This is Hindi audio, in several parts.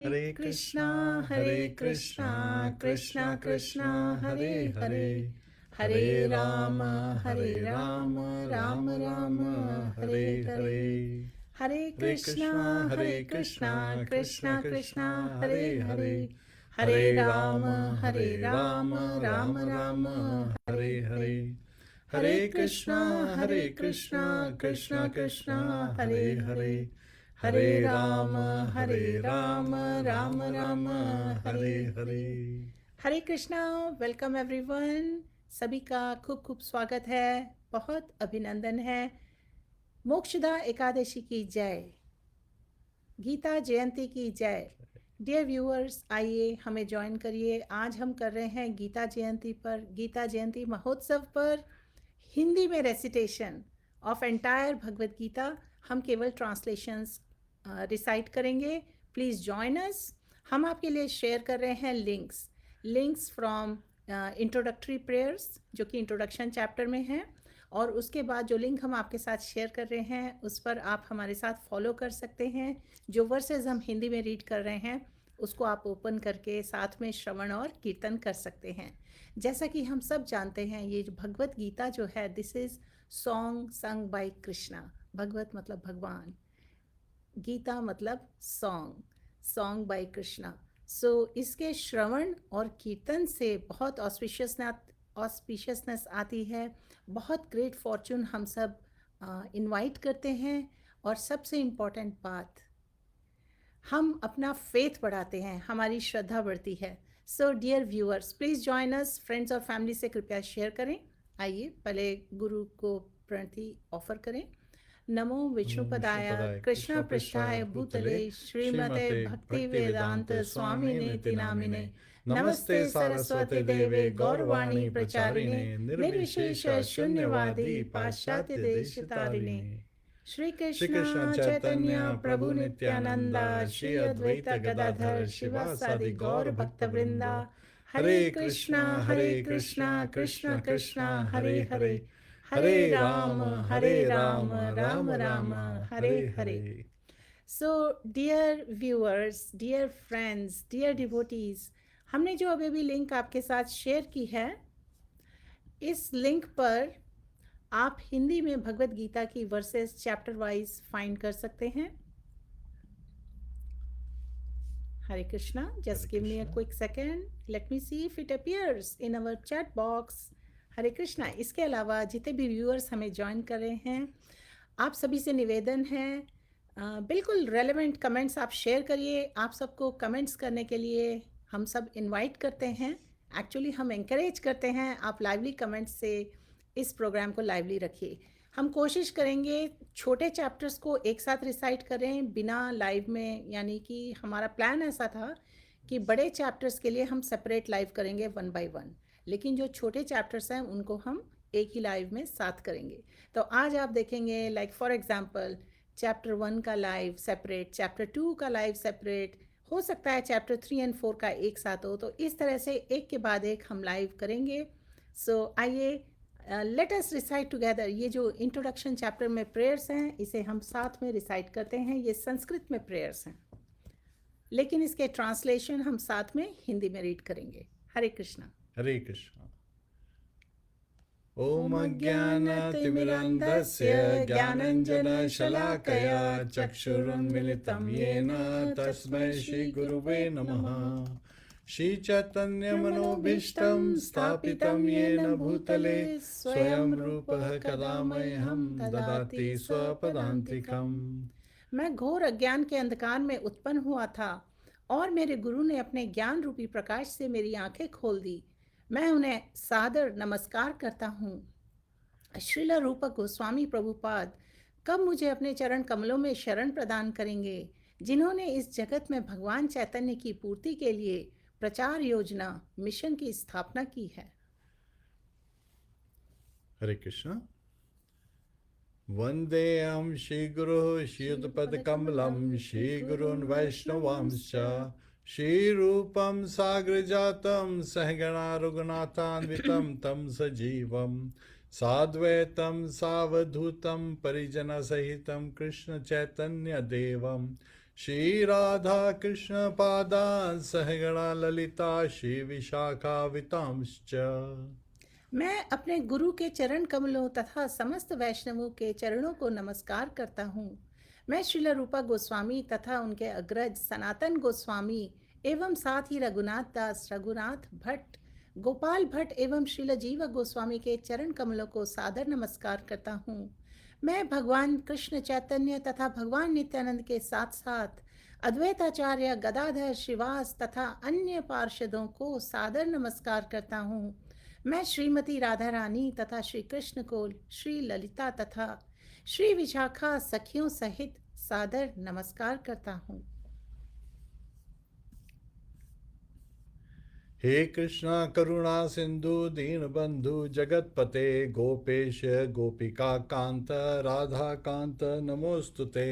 हरे कृष्णा कृष्णा कृष्णा हरे हरे, हरे राम राम राम हरे हरे। हरे कृष्णा कृष्णा कृष्णा हरे हरे, हरे राम राम राम हरे हरे। हरे कृष्णा कृष्णा कृष्णा हरे हरे, हरे राम राम राम हरे हरे। हरे कृष्णा। Welcome everyone. सभी का खूब खूब स्वागत है, बहुत अभिनंदन है। मोक्षदा एकादशी की जय, गीता जयंती की जय। डियर व्यूअर्स, आइए हमें ज्वाइन करिए। आज हम कर रहे हैं गीता जयंती पर, गीता जयंती महोत्सव पर हिंदी में recitation of entire Bhagavad Gita. हम केवल ट्रांसलेशंस रिसाइट करेंगे। प्लीज़ जॉइन अस। हम आपके लिए शेयर कर रहे हैं लिंक्स फ्रॉम इंट्रोडक्टरी प्रेयर्स, जो कि इंट्रोडक्शन चैप्टर में हैं, और उसके बाद जो लिंक हम आपके साथ शेयर कर रहे हैं उस पर आप हमारे साथ फॉलो कर सकते हैं। जो वर्सेस हम हिंदी में रीड कर रहे हैं उसको आप ओपन करके साथ में श्रवण और कीर्तन कर सकते हैं। जैसा कि हम सब जानते हैं, ये जो भगवत गीता जो है, this is song sung by Krishna. Bhagavat मतलब भगवान, गीता मतलब सॉन्ग बाय कृष्णा। सो इसके श्रवण और कीर्तन से बहुत ऑस्पिशियसनेस आती है, बहुत ग्रेट फॉर्चून हम सब इनवाइट करते हैं। और सबसे इम्पॉर्टेंट बात, हम अपना फेथ बढ़ाते हैं, हमारी श्रद्धा बढ़ती है। So dear viewers, please join us. Friends और फैमिली से कृपया शेयर करें। आइए पहले गुरु को प्रणति ऑफर करें। नमो विष्णुपदाय कृष्ण पृष्ठाय भूतले श्रीमते भक्ति वेदांत स्वामिनेति नामिने। नमस्ते सरस्वती देवे गौरवाणी प्रचारिणे, निर्विशेष शून्यवादी पाश्चात्य देश तारिणे। श्री कृष्ण चैतन्य प्रभु नित्यानंदा, श्री अद्वैत गदाधर शिवासादि गौर भक्त वृंदा। Hare Krishna Krishna Krishna Hare Hare, Hare Ram Ram Ram Hare Hare. So dear viewers, dear friends, dear devotees, हमने जो अभी लिंक आपके साथ शेयर की है, इस लिंक पर आप हिंदी में भगवत गीता की वर्सेस चैप्टर वाइज फाइंड कर सकते हैं। Hare Krishna. Just give me a quick second, let me see if it appears in our chat box. Hare Krishna. इसके अलावा जितने भी व्यूअर्स हमें ज्वाइन कर रहे हैं, आप सभी से निवेदन है, बिल्कुल रेलेवेंट कमेंट्स आप शेयर करिए। आप सबको कमेंट्स करने के लिए हम सब इनवाइट करते हैं। एक्चुअली हम encourage करते हैं, आप लाइवली कमेंट्स से इस प्रोग्राम को लाइवली रखिए। हम कोशिश करेंगे छोटे चैप्टर्स को एक साथ रिसाइट करें बिना लाइव में, यानी कि हमारा प्लान ऐसा था कि बड़े चैप्टर्स के लिए हम सेपरेट लाइव करेंगे 1 by 1, लेकिन जो छोटे चैप्टर्स हैं उनको हम एक ही लाइव में साथ करेंगे। तो आज आप देखेंगे, लाइक फॉर एग्जांपल, चैप्टर 1 का लाइव सेपरेट, चैप्टर 2 का लाइव सेपरेट, हो सकता है चैप्टर 3 और 4 का एक साथ हो। तो इस तरह से एक के बाद एक हम लाइव करेंगे। सो आइए, लेट अस रिसाइट टुगेदर। ये जो इंट्रोडक्शन चैप्टर में प्रेयर्स हैं, इसे हम साथ में रिसाइट करते हैं। ये संस्कृत में प्रेयर्स हैं, लेकिन इसके ट्रांसलेशन हम साथ में हिंदी में रीड करेंगे। हरे कृष्णा। हरे कृष्णा। ओम अज्ञानतिमिरन्धस्य ज्ञानञ्जनशलाकया चक्षुरुन्मिलितं येन तस्मै श्रीगुरुवे नमः। श्रीचैतन्यमनोभीष्टं स्थापितं येन भूतले स्वयं रूपः कदा मह्यं ददाति स्वपदान्तिकम्। मैं घोर अज्ञान के अंधकार में उत्पन्न हुआ था, और मेरे गुरु ने अपने ज्ञान रूपी प्रकाश से मेरी आंखें खोल दी। मैं उन्हें सादर नमस्कार करता हूँ। श्रील रूप गोस्वामी प्रभुपाद कब मुझे अपने चरण कमलों में शरण प्रदान करेंगे, जिन्होंने इस जगत में भगवान चैतन्य की पूर्ति के लिए प्रचार योजना मिशन की स्थापना की है। हरे कृष्णा। वंदेऽहं श्रीगुरुः श्रीयुतपदकमलं श्रीगुरून् वैष्णवांश्च श्रीरूपं साग्रजातं सहगणा रघुनाथान्वितं तं सजीवं साद्वैतं सावधूतं परिजनसहितं कृष्ण चैतन्य देवं श्री राधा कृष्ण पादान् सहगणा ललिता श्री विशाखावितांश्च। मैं अपने गुरु के चरण कमलों तथा समस्त वैष्णवों के चरणों को नमस्कार करता हूँ। मैं श्रील रूपा गोस्वामी तथा उनके अग्रज सनातन गोस्वामी एवं साथ ही रघुनाथ दास, रघुनाथ भट्ट, गोपाल भट्ट एवं श्रील जीव गोस्वामी के चरण कमलों को सादर नमस्कार करता हूँ। मैं भगवान कृष्ण चैतन्य तथा भगवान नित्यानंद के साथ साथ अद्वैताचार्य गदाधर श्रीवास तथा अन्य पार्षदों को सादर नमस्कार करता हूँ। मैं श्रीमती राधा रानी तथा श्री कृष्ण को, श्री ललिता तथा श्री विशाखा सखियों सहित सादर नमस्कार करता हूँ। हे कृष्णा करुणा सिंधु दीनबंधु जगतपते गोपेश गोपिका कांत राधा कांत नमोस्तुते।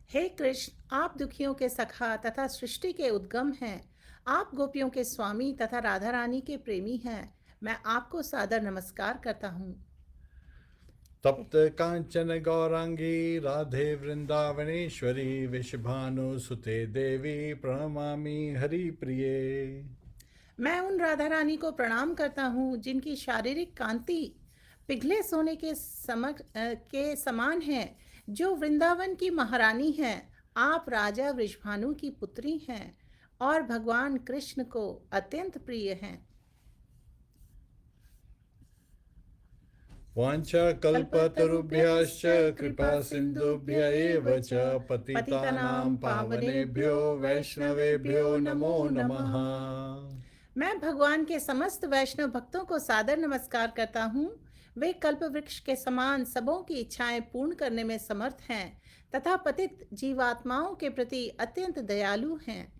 हे कृष्ण, आप दुखियों के सखा तथा सृष्टि के उद्गम हैं। आप गोपियों के स्वामी तथा राधा रानी के प्रेमी हैं। मैं आपको सादर नमस्कार करता हूँ। तप्त कांचन गौरांगी राधे वृंदावनेश्वरी विषभानु सुते देवी प्रणमामि हरि प्रिये। मैं उन राधा रानी को प्रणाम करता हूँ जिनकी शारीरिक कांति पिघले सोने के समान है, जो वृंदावन की महारानी हैं। आप राजा वृषभानु की पुत्री हैं और भगवान कृष्ण को अत्यंत प्रिय हैं। वाञ्छा कल्पतरुभ्यश्च कृपा सिन्धुभ्य एव च पतितानां पावनेभ्यो वैष्णवेभ्यो नमो नमः। मैं भगवान के समस्त वैष्णव भक्तों को सादर नमस्कार करता हूँ। वे कल्प वृक्ष के समान सबों की इच्छाएं पूर्ण करने में समर्थ हैं तथा पतित जीवात्माओं के प्रति अत्यंत दयालु हैं।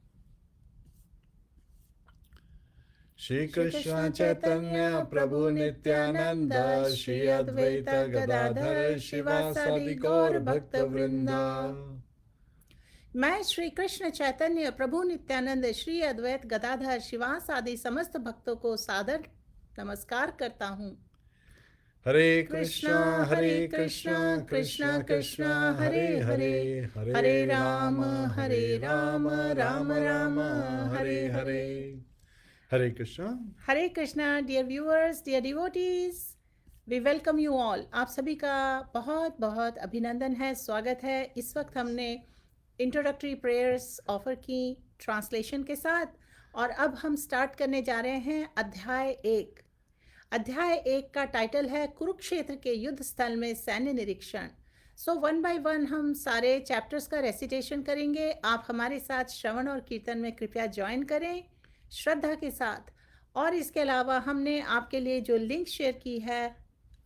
श्री कृष्ण चैतन्य प्रभु नित्यानंद श्री अद्वैत गदाधर शिवासादि गौर भक्त वृंदा। मैं श्री कृष्ण चैतन्य प्रभु नित्यानंद श्री अद्वैत गदाधर शिवास आदि समस्त भक्तों को सादर नमस्कार करता हूँ। Hare Krishna Krishna Krishna Hare Hare, Hare Ram Ram Ram Hare Hare. Hare Krishna. Hare Krishna. Dear viewers, dear devotees, we welcome you all. आप सभी का बहुत बहुत अभिनंदन है, स्वागत है। इस वक्त हमने इंट्रोडक्टरी प्रेयर्स ऑफर की ट्रांसलेशन के साथ, और अब हम स्टार्ट करने जा रहे हैं अध्याय 1। अध्याय 1 का टाइटल है कुरुक्षेत्र के युद्ध स्थल में सैन्य निरीक्षण। सो वन बाय वन हम सारे चैप्टर्स का रेसिटेशन करेंगे। आप हमारे साथ श्रवण और कीर्तन में कृपया ज्वाइन करें श्रद्धा के साथ। और इसके अलावा हमने आपके लिए जो लिंक शेयर की है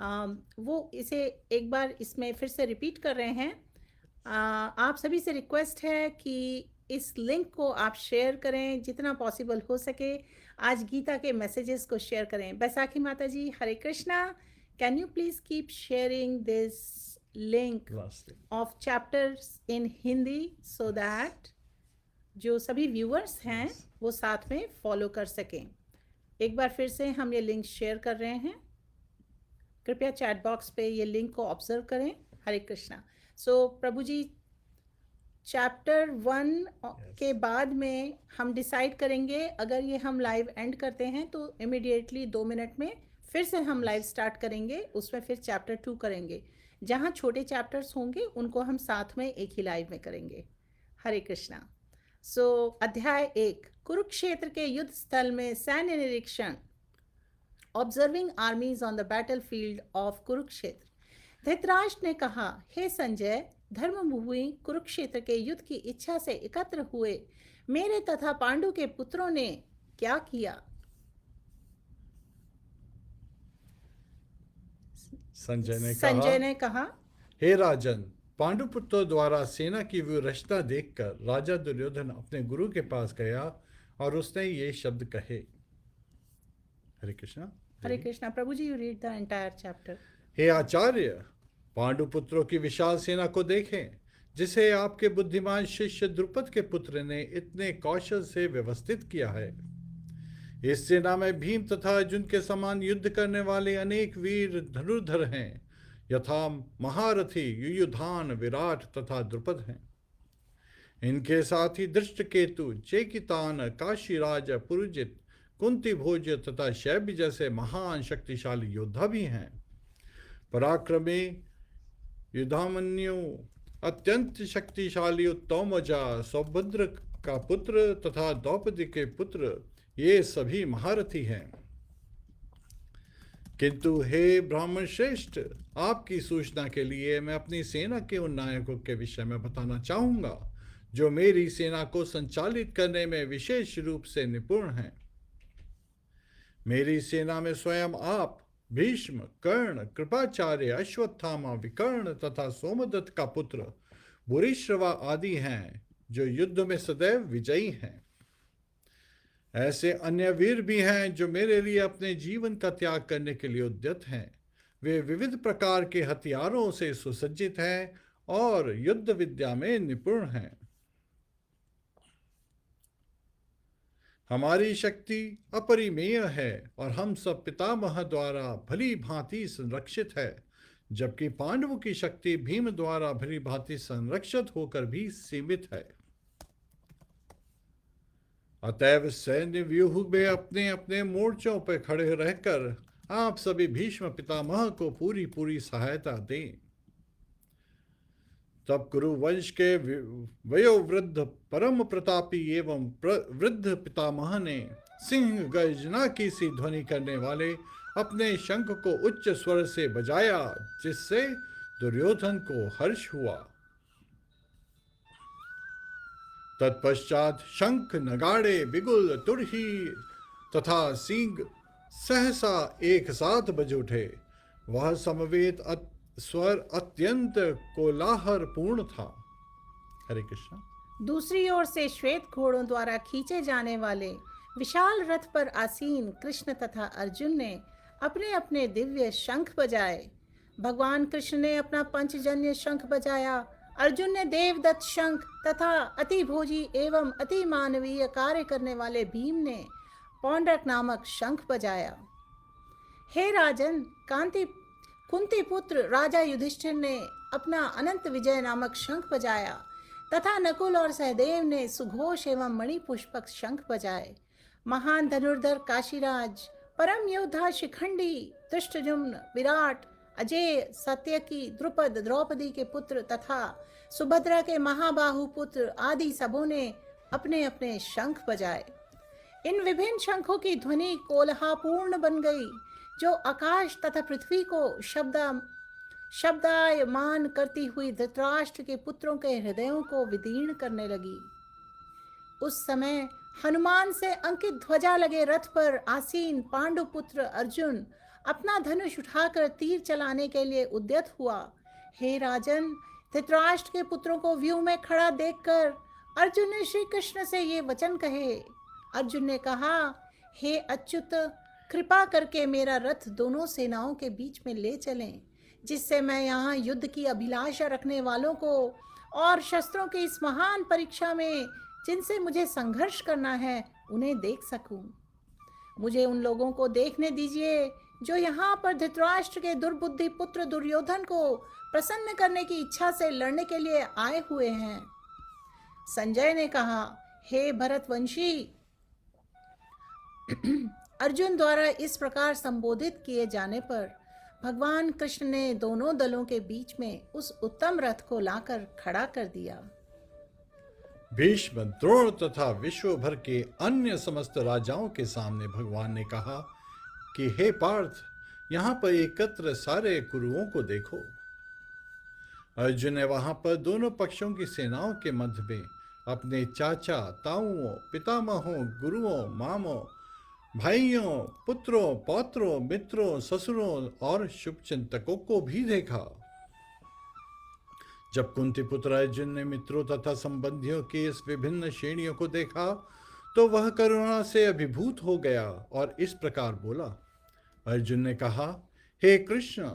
वो इसे एक बार इसमें फिर से रिपीट कर रहे हैं। आप सभी से रिक्वेस्ट है कि इस लिंक को आप शेयर करें जितना पॉसिबल हो सके। आज गीता के मैसेजेस को शेयर करें। बैसाखी माता ji, Hare Krishna. Can you please keep sharing this link of chapters in Hindi so that जो सभी व्यूअर्स हैं वो साथ में फॉलो कर सकें। एक बार फिर से हम ये लिंक शेयर कर रहे हैं। कृपया चैट बॉक्स पे ये लिंक को ऑब्जर्व करें। हरे कृष्णा। सो प्रभु जी, चैप्टर 1 के बाद में हम डिसाइड करेंगे, अगर ये हम लाइव एंड करते हैं तो इमिडिएटली 2 मिनट में फिर से हम लाइव स्टार्ट करेंगे। उसमें फिर चैप्टर 2 करेंगे। जहाँ छोटे चैप्टर्स होंगे उनको हम साथ में एक ही लाइव में करेंगे। हरे कृष्णा। सो अध्याय 1, कुरुक्षेत्र के युद्ध स्थल में सैन्य निरीक्षण। Observing आर्मीज on the battlefield of Kurukshetra. Dhritarashtra ने कहा, हे संजय, धर्मभूमि कुरुक्षेत्र के युद्ध की इच्छा से एकत्र हुए मेरे तथा पांडु के पुत्रों ने क्या किया? संजय ने कहा, हे राजन, पांडुपुत्रों द्वारा सेना की व्यवस्था देखकर राजा दुर्योधन अपने गुरु के पास गया और उसने ये शब्द कहे। हरे कृष्णा। हरे कृष्णा। प्रभु ji, you read the entire chapter. हे आचार्य, पांडुपुत्रों की विशाल सेना को देखें, जिसे आपके बुद्धिमान शिष्य द्रुपद के पुत्र ने इतने कौशल से व्यवस्थित किया है। इस सेना में भीम तथा अर्जुन के समान युद्ध करने वाले अनेक वीर धनुर्धर हैं, यथा महारथी युयुधान, विराट तथा द्रुपद हैं। इनके साथ ही दृष्टकेतु, चेकितान, काशीराज, पुरुजित, कुंती भोज तथा शैब्य जैसे महान शक्तिशाली योद्धा भी हैं। पराक्रमी युधामन्यु, अत्यंत शक्तिशाली उत्तमजा, सौभद्र का पुत्र तथा द्रौपदी के पुत्र, ये सभी महारथी हैं। किंतु हे ब्राह्मण श्रेष्ठ, आपकी सूचना के लिए मैं अपनी सेना के उन नायकों के विषय में बताना चाहूंगा जो मेरी सेना को संचालित करने में विशेष रूप से निपुण हैं। मेरी सेना में स्वयं आप, भीष्म, कर्ण, कृपाचार्य, अश्वत्थामा, विकर्ण तथा सोमदत्त का पुत्र भूरिश्रवा आदि हैं जो युद्ध में सदैव विजयी हैं। ऐसे अन्य वीर भी हैं जो मेरे लिए अपने जीवन का त्याग करने के लिए उद्यत हैं। वे विविध प्रकार के हथियारों से सुसज्जित हैं और युद्ध विद्या में निपुण हैं। हमारी शक्ति अपरिमेय है और हम सब पितामह द्वारा भली भांति संरक्षित है, जबकि पांडवों की शक्ति भीम द्वारा भली भांति संरक्षित होकर भी सीमित है। अतएव सैन्य व्यूह में अपने अपने मोर्चों पर खड़े रहकर आप सभी भीष्म पितामह को पूरी पूरी सहायता दें। तब कुरु वंश के वयोवृद्ध परम प्रतापी एवं वृद्ध पितामह ने सिंह गर्जना की सी ध्वनि करने वाले अपने शंख को उच्च स्वर से बजाया, जिससे दुर्योधन को हर्ष हुआ। तत्पश्चात शंख, नगाड़े, बिगुल, तुरही तथा सींग सहसा एक साथ बज उठे। वह समवेत स्वर अत्यंत कोलाहल पूर्ण था। हरे कृष्ण। दूसरी ओर से श्वेत घोड़ों द्वारा खींचे जाने वाले विशाल रथ पर आसीन कृष्ण तथा अर्जुन ने अपने अपने दिव्य शंख बजाए। भगवान कृष्ण ने अपना पंचजन्य शंख बजाया, अर्जुन ने देवदत्त शंख तथा अति भोजी एवं अति मानवीय कार्य करने वाले भीम ने पौंड्रक नामक शंख बजाया। हे राजन, कुंती पुत्र राजा युधिष्ठिर ने अपना अनंत विजय नामक शंख बजाया तथा नकुल और सहदेव ने सुघोष एवं मणिपुष्पक शंख बजाए। महान धनुर्धर काशीराज, परम योद्धा शिखंडी, धृष्टद्युम्न, विराट, अजय, सत्यकी, द्रुपद, द्रौपदी के पुत्र तथा सुभद्रा के महाबाहु पुत्र आदि सबों ने अपने अपने शंख बजाए। इन विभिन्न शंखों की ध्वनि कोलाहलपूर्ण बन गई, जो आकाश तथा पृथ्वी को शब्दायमान करती हुई धृतराष्ट्र के पुत्रों के हृदयों को विदीर्ण करने लगी। उस समय हनुमान से अंकित ध्वजा लगे रथ पर आसीन पांडु पुत्र अर्जुन अपना धनुष उठाकर तीर चलाने के लिए उद्यत हुआ। हे राजन, धृतराष्ट्र के पुत्रों को व्यूह में खड़ा देखकर अर्जुन ने श्री कृष्ण से ये वचन कहे। अर्जुन ने कहा, हे अच्युत, कृपा करके मेरा रथ दोनों सेनाओं के बीच में ले चलें, जिससे मैं यहाँ युद्ध की अभिलाषा रखने वालों को और शस्त्रों की इस महान परीक्षा में जिनसे मुझे संघर्ष करना है उन्हें देख सकूं। मुझे उन लोगों को देखने दीजिए जो यहाँ पर धृतराष्ट्र के दुर्बुद्धि पुत्र दुर्योधन को प्रसन्न करने की इच्छा से लड़ने के लिए आए हुए हैं। संजय ने कहा, हे भरतवंशी, अर्जुन द्वारा इस प्रकार संबोधित किए जाने पर भगवान कृष्ण ने दोनों दलों के बीच में उस उत्तम रथ को लाकर खड़ा कर दिया। भीष्म, द्रोण तथा विश्व भर के अन्य समस्त राजाओं के सामने भगवान ने कहा कि हे पार्थ, यहाँ पर एकत्र सारे कुरुओं को देखो। अर्जुन ने वहां पर दोनों पक्षों की सेनाओं के मध्य में अपने चाचा, ताऊओं, पितामहों, गुरुओं, मामों, भाइयों, पुत्रों, पौत्रों, मित्रों, ससुरों और शुभचिंतकों को भी देखा। जब कुंती पुत्र अर्जुन ने मित्रों तथा संबंधियों की इस विभिन्न श्रेणियों को देखा तो वह करुणा से अभिभूत हो गया और इस प्रकार बोला। अर्जुन ने कहा, हे कृष्ण,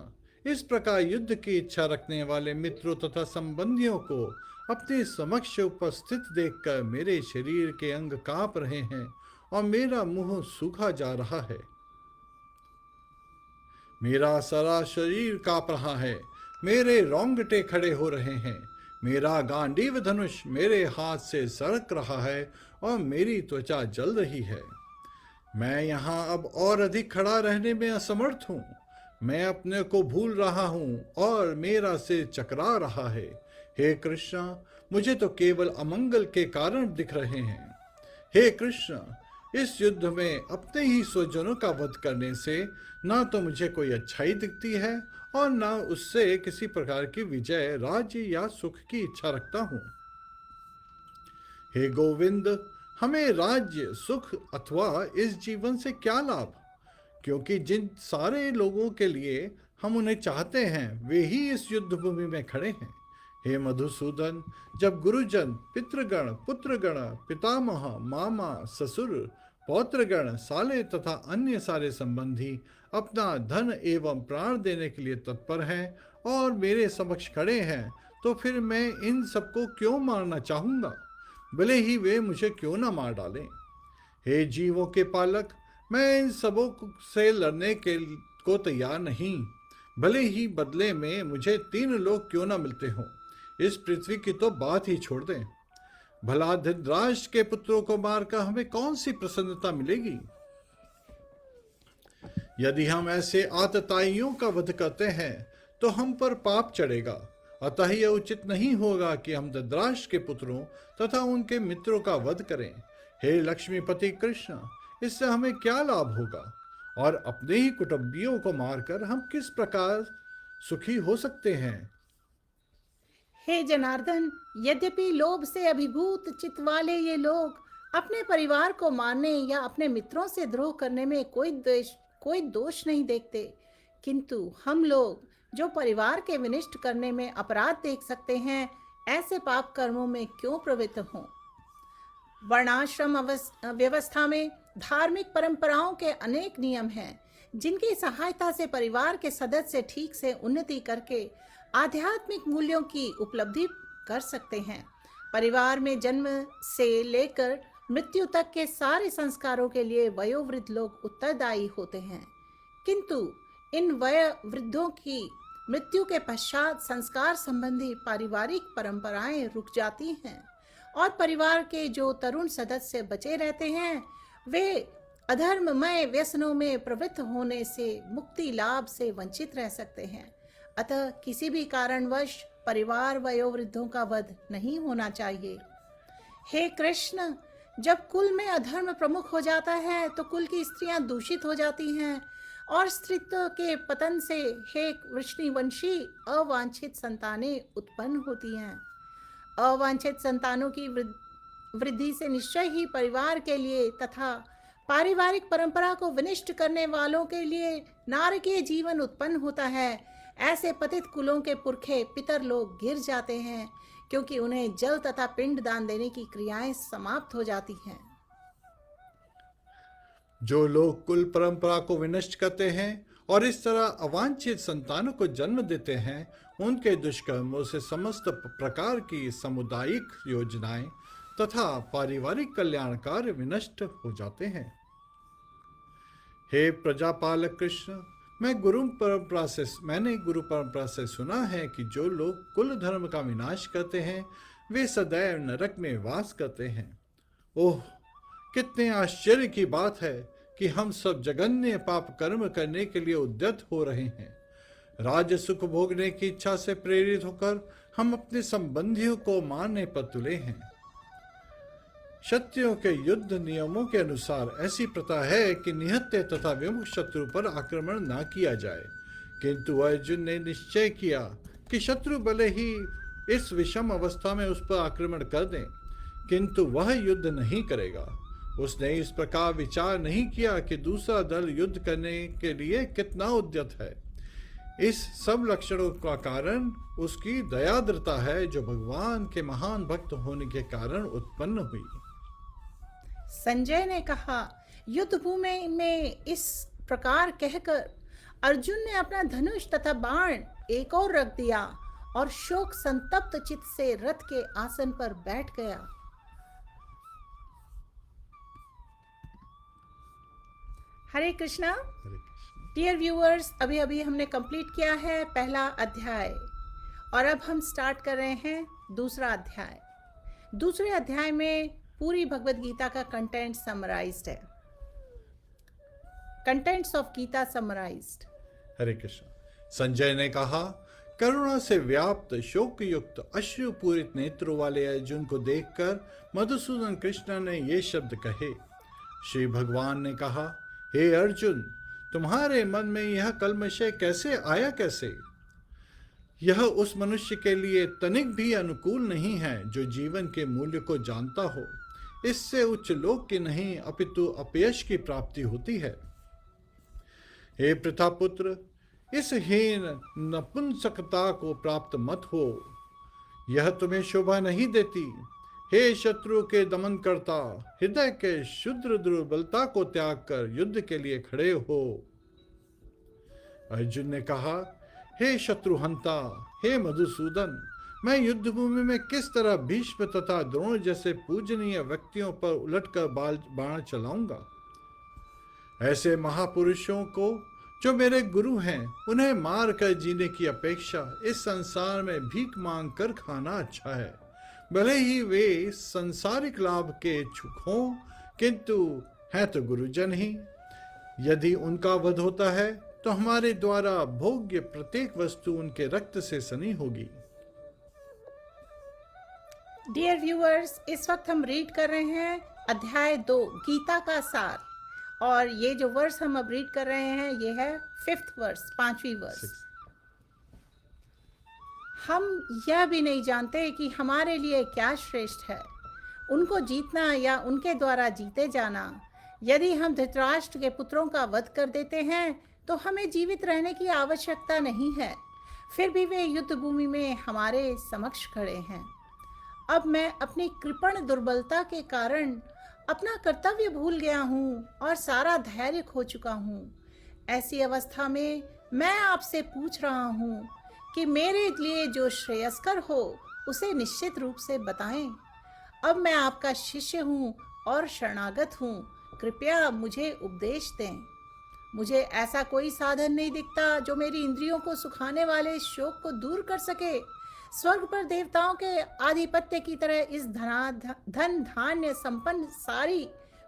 इस प्रकार युद्ध की इच्छा रखने वाले मित्रों तथा संबंधियों को अपने समक्ष उपस्थित देखकर मेरे शरीर के अंग कांप रहे हैं और मेरा मुंह सूखा जा रहा है। मेरा सारा शरीर कांप रहा है, मेरे रोंगटे खड़े हो रहे हैं, मेरा गांडीव धनुष मेरे हाथ से सरक रहा है और मेरी त्वचा जल रही है। मैं यहाँ अब और अधिक खड़ा रहने में असमर्थ हूँ। मैं अपने को भूल रहा हूँ और मेरा सिर चकरा रहा है। हे कृष्ण, मुझे तो केवल अमंगल के कारण दिख रहे हैं। हे कृष्ण, इस युद्ध में अपने ही स्वजनों का वध करने से ना तो मुझे कोई अच्छाई दिखती है और ना उससे किसी प्रकार की विजय, राज्य या सुख की इच्छा रखता हूँ। हे गोविंद, हमें राज्य, सुख अथवा इस जीवन से क्या लाभ, क्योंकि जिन सारे लोगों के लिए हम उन्हें चाहते हैं वे ही इस युद्ध भूमि में खड़े हैं। हे मधुसूदन, जब गुरुजन, पितृगण, पुत्रगण, पितामह, मामा, ससुर, पौत्रगण, साले तथा अन्य सारे संबंधी अपना धन एवं प्राण देने के लिए तत्पर हैं और मेरे समक्ष खड़े हैं, तो फिर मैं इन सबको क्यों मारना चाहूँगा, भले ही वे मुझे क्यों ना मार डालें। हे जीवों के पालक, मैं इन सबों से लड़ने को तैयार नहीं, भले ही बदले में मुझे 3 लोग क्यों ना मिलते हों। इस पृथ्वी की तो बात ही छोड़ दें। भला धृतराष्ट्र के पुत्रों को मारकर हमें कौन सी प्रसन्नता मिलेगी। यदि हम ऐसे आतताइयों का वध करते हैं तो हम पर पाप चढ़ेगा। अतः यह उचित नहीं होगा कि हम धृतराष्ट्र के पुत्रों तथा उनके मित्रों का वध करें। हे लक्ष्मीपति कृष्ण, इससे हमें क्या लाभ होगा और अपने ही कुटुंबियों को मारकर हम किस प्रकार सुखी हो सकते हैं। हे जनार्दन, यद्यपि लोभ से अभिभूत चित्त वाले ये लोग अपने परिवार को मारने या अपने मित्रों से द्रोह करने में कोई दोष नहीं देखते, किंतु हम लोग जो परिवार के विनिष्ट करने में अपराध देख सकते हैं, ऐसे पाप कर्मों में क्यों प्रवृत्त हों। वर्णाश्रम व्यवस्था में धार्मिक परंपराओं के अनेक नियम हैं, जिनकी सहायता से परिवार के सदस्य ठीक से उन्नति करके आध्यात्मिक मूल्यों की उपलब्धि कर सकते हैं। परिवार में जन्म से लेकर मृत्यु तक के सारे संस्कारों के लिए वयोवृद्ध लोग उत्तरदायी होते हैं, किंतु इन वयोवृद्धों की मृत्यु के पश्चात संस्कार संबंधी पारिवारिक परंपराएं रुक जाती हैं और परिवार के जो तरुण सदस्य बचे रहते हैं वे अधर्ममय व्यसनों में प्रवृत्त होने से मुक्ति लाभ से वंचित रह सकते हैं। अतः किसी भी कारणवश परिवार वयोवृद्धों का वध नहीं होना चाहिए। हे कृष्ण, जब कुल में अधर्म प्रमुख हो जाता है तो कुल की स्त्रियां दूषित हो जाती हैं और स्त्रीत्व के पतन से हे वृष्णिवंशी अवांछित संतानें उत्पन्न होती हैं। अवांछित संतानों की वृद्धि से निश्चय ही परिवार के लिए तथा पारिवारिक परंपरा को विनिष्ट करने वालों के लिए नारकीय जीवन उत्पन्न होता है। ऐसे पतित कुलों के पुरखे पितर लोग गिर जाते हैं, क्योंकि उन्हें जल तथा पिंड दान देने की क्रियाएं समाप्त हो जाती हैं। जो लोग कुल परंपरा को विनष्ट करते हैं और इस तरह अवांछित संतानों को जन्म देते हैं, उनके दुष्कर्मों से समस्त प्रकार की सामुदायिक योजनाएं तथा पारिवारिक कल्याण कार्य विनष्ट हो जाते हैं। हे प्रजापालक कृष्ण, मैंने गुरु परंपरा से सुना है कि जो लोग कुल धर्म का विनाश करते हैं वे सदैव नरक में वास करते हैं। ओह, कितने आश्चर्य की बात है कि हम सब जघन्य पाप कर्म करने के लिए उद्यत हो रहे हैं। राज्य सुख भोगने की इच्छा से प्रेरित होकर हम अपने संबंधियों को मारने पर तुले हैं। क्षत्रियों के युद्ध नियमों के अनुसार ऐसी प्रथा है कि निहत्थे तथा विमुख शत्रु पर आक्रमण न किया जाए, किंतु अर्जुन ने निश्चय किया कि शत्रु भले ही इस विषम अवस्था में उस पर आक्रमण कर दें, किंतु वह युद्ध नहीं करेगा। उसने इस प्रकार विचार नहीं किया कि दूसरा दल युद्ध करने के लिए कितना उद्यत है। इस सब लक्षणों का कारण उसकी दयाद्रता है, जो भगवान के महान भक्त होने के कारण उत्पन्न हुई। संजय ने कहा, युद्ध भूमि में इस प्रकार कहकर अर्जुन ने अपना धनुष तथा बाण एक और रख दिया और शोक संतप्त चित्त से रथ के आसन पर बैठ गया। हरे कृष्णा। डियर व्यूअर्स, अभी हमने कंप्लीट किया है पहला अध्याय और अब हम स्टार्ट कर रहे हैं दूसरा अध्याय। दूसरे अध्याय में पूरी भगवत गीता का कंटेंट समराइज्ड है। Contents of Gita summarised. Hare Krishna. Sanjay ने कहा, करुणा से व्याप्त शोक युक्त अश्रुपूरित नेत्रों वाले अर्जुन को देखकर मधुसूदन कृष्ण ने ये शब्द कहे। श्री भगवान ने कहा, हे अर्जुन, तुम्हारे मन में यह कल्मशय कैसे आया? कैसे? यह उस मनुष्य के लिए तनिक भी अनुकूल नहीं है जो जीवन के मूल्य को जानता हो। इससे उच्च लोक की नहीं अपितु अपयश की प्राप्ति होती है। हे प्रतापुत्र, इस हीन नपुंसकता को प्राप्त मत हो, यह तुम्हें शोभा नहीं देती। हे शत्रु के दमन करता, हृदय के शुद्र दुर्बलता को त्याग कर युद्ध के लिए खड़े हो। अर्जुन ने कहा, हे शत्रुहंता, हे मधुसूदन, मैं युद्ध भूमि में किस तरह भीष्म तथा द्रोण जैसे पूजनीय व्यक्तियों पर उलटकर बाण चलाऊंगा? ऐसे महापुरुषों को जो मेरे गुरु हैं, उन्हें मार कर जीने की अपेक्षा इस संसार में भीख मांग कर खाना अच्छा है। भले ही वे संसारिक लाभ के इच्छुक हों, किंतु हैं तो गुरुजन ही। यदि उनका वध होता है तो हमारे द्वारा भोग्य प्रत्येक वस्तु उनके रक्त से सनी होगी। डियर व्यूअर्स, इस वक्त हम रीड कर रहे हैं अध्याय 2 गीता का सार, और ये जो वर्स हम अब रीड कर रहे हैं ये है 5th वर्स, 5वीं वर्स। हम यह भी नहीं जानते कि हमारे लिए क्या श्रेष्ठ है, उनको जीतना या उनके द्वारा जीते जाना। यदि हम धृतराष्ट्र के पुत्रों का वध कर देते हैं तो हमें जीवित रहने की आवश्यकता नहीं है, फिर भी वे युद्ध भूमि में हमारे समक्ष खड़े हैं। अब मैं अपनी कृपण दुर्बलता के कारण अपना कर्तव्य भूल गया हूँ और सारा धैर्य खो चुका हूँ। ऐसी अवस्था में मैं आपसे पूछ रहा हूँ कि मेरे लिए जो श्रेयस्कर हो उसे निश्चित रूप से बताएं। अब मैं आपका शिष्य हूँ और शरणागत हूँ, कृपया मुझे उपदेश दें। मुझे ऐसा कोई साधन नहीं दिखता जो मेरी इंद्रियों को सुखाने वाले शोक को दूर कर सके। स्वर्ग पर देवताओं के आधिपत्य की तरह इस धन धान्य संपन्न सारी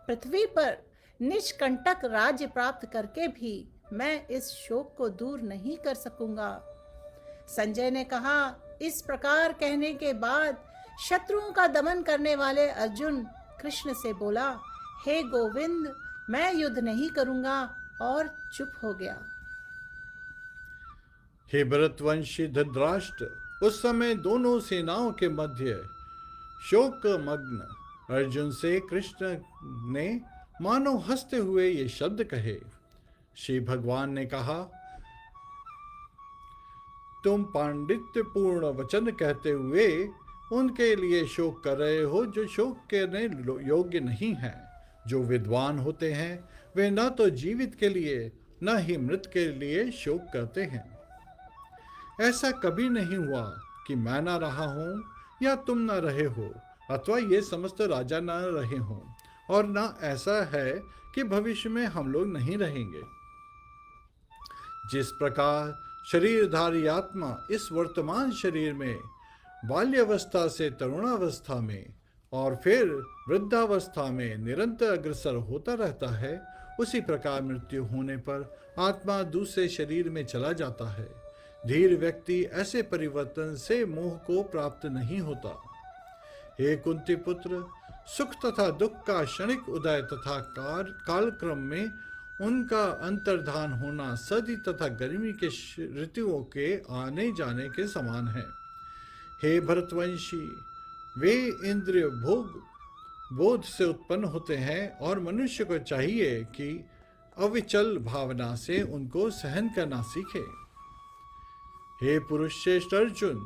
पृथ्वी पर निष्कंटक राज्य प्राप्त करके भी मैं इस शोक को दूर नहीं कर सकूंगा। संजय ने कहा, इस प्रकार कहने के बाद शत्रुओं का दमन करने वाले अर्जुन कृष्ण से बोला, हे गोविंद, मैं युद्ध नहीं करूंगा, और चुप हो गया। हे भरतवंशी धृतराष्ट्र, उस समय दोनों सेनाओं के मध्य शोक मग्न अर्जुन से कृष्ण ने मानो हंसते हुए ये शब्द कहे। श्री भगवान ने कहा, तुम पांडित्यपूर्ण वचन कहते हुए उनके लिए शोक कर रहे हो जो शोक करने योग्य नहीं है। जो विद्वान होते हैं वे न तो जीवित के लिए न ही मृत के लिए शोक करते हैं। ऐसा कभी नहीं हुआ कि मैं ना रहा हूं या तुम ना रहे हो, अथवा ये समस्त राजा ना रहे हों, और ना ऐसा है कि भविष्य में हम लोग नहीं रहेंगे। जिस प्रकार शरीरधारी आत्मा इस वर्तमान शरीर में बाल्यावस्था से तरुणावस्था में और फिर वृद्धावस्था में निरंतर अग्रसर होता रहता है, उसी प्रकार मृत्यु होने पर आत्मा दूसरे शरीर में चला जाता है। धीर व्यक्ति ऐसे परिवर्तन से मोह को प्राप्त नहीं होता। हे कुंती पुत्र, सुख तथा दुख का क्षणिक उदय तथा कालक्रम में उनका अंतर्धान होना सर्दी तथा गर्मी के ऋतुओं के आने जाने के समान है। हे भरतवंशी, वे इंद्रिय भोग बोध से उत्पन्न होते हैं और मनुष्य को चाहिए कि अविचल भावना से उनको सहन करना सीखे। हे पुरुष श्रेष्ठ अर्जुन,